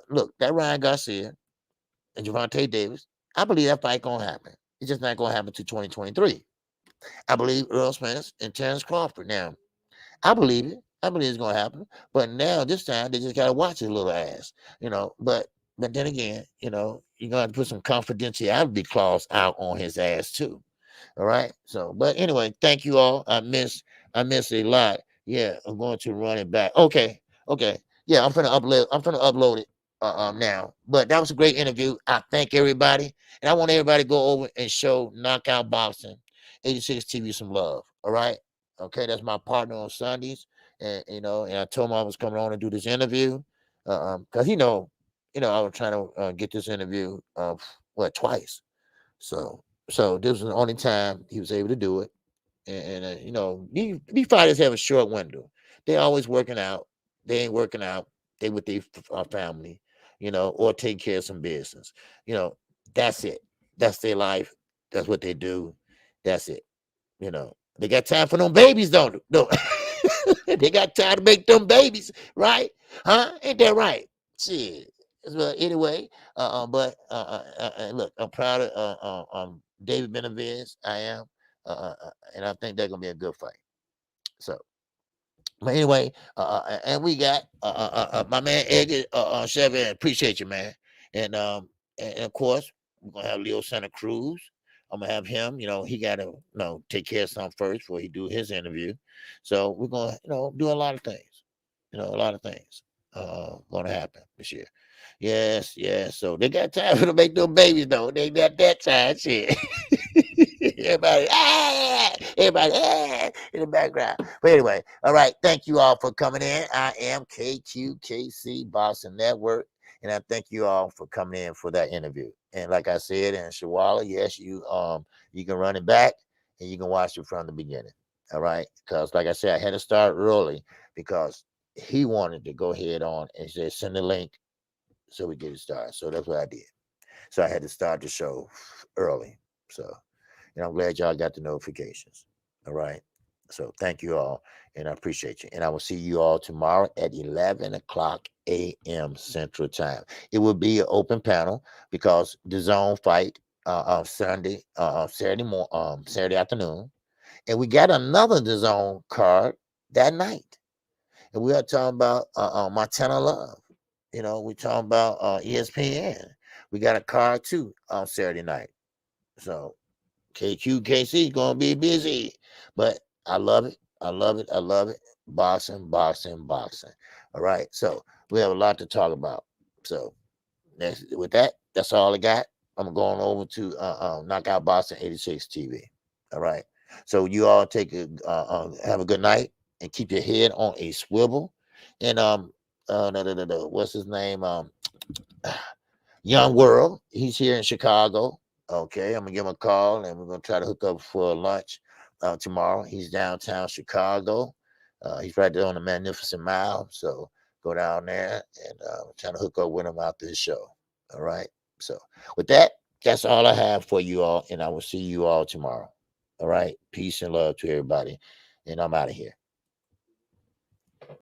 look, that Ryan Garcia and Gervonta Davis, I believe that fight gonna happen. It's just not gonna happen to 2023. I believe Earl Spence and Terrence Crawford. Now, I believe it. I believe it's gonna happen. But now this time they just gotta watch his little ass, But then again, you're gonna have to put some confidentiality clause out on his ass too. All right. So, but anyway, thank you all. I miss a lot. Yeah, I'm going to run it back. Okay. Yeah, I'm gonna upload it now. But that was a great interview. I thank everybody. And I want everybody to go over and show Knockout Boxing 86 TV some love. All right. Okay, that's my partner on Sundays. And and I told him I was coming on and do this interview. Because I was trying to get this interview twice. So this was the only time he was able to do it. And these fighters have a short window. They always working out. They ain't working out. They with their family, or take care of some business. That's it. That's their life. That's what they do. That's it. They got time for them babies, don't they? No. They got time to make them babies, right? Huh? Ain't that right? Shit. Well, anyway, look, I'm proud of David Benavidez. I am, and I think they're gonna be a good fight. So, but anyway, and we got my man Edgar Chevy. Appreciate you, man. And of course, we're gonna have Leo Santa Cruz. I'm gonna have him. He gotta take care of something first before he do his interview. So we're gonna do a lot of things. A lot of things. gonna happen this year. Yes, yes. So they got time to make them babies though. They got that time shit. Everybody in the background. But anyway, all right. Thank you all for coming in. I am KQKC Boston Network, and I thank you all for coming in for that interview. And like I said, in Shawala, yes, you can run it back and you can watch it from the beginning. All right, because like I said, I had to start early because he wanted to go ahead on and just send the link so we get it started. So that's what I did. So I had to start the show early. So, and I'm glad y'all got the notifications. All right. So thank you all, and I appreciate you. And I will see you all tomorrow at 11 o'clock a.m. Central Time. It will be an open panel because the zone fight Saturday Saturday afternoon, and we got another the zone card that night, and we are talking about Montana Love. You know, we talking about ESPN. We got a card too on Saturday night. So KQKC is gonna be busy, but I love it. I love it. I love it. Boxing, boxing, boxing. All right. So we have a lot to talk about. So next, with that, that's all I got. I'm going over to Knockout Boxing 86 TV. All right. So you all have a good night and keep your head on a swivel. And no, what's his name? Young World. He's here in Chicago. Okay, I'm gonna give him a call and we're gonna try to hook up for lunch tomorrow. He's downtown Chicago. He's right there on the Magnificent Mile. So go down there and try to hook up with him after the show. All right. So with that, that's all I have for you all, and I will see you all tomorrow. All right. Peace and love to everybody. And I'm out of here.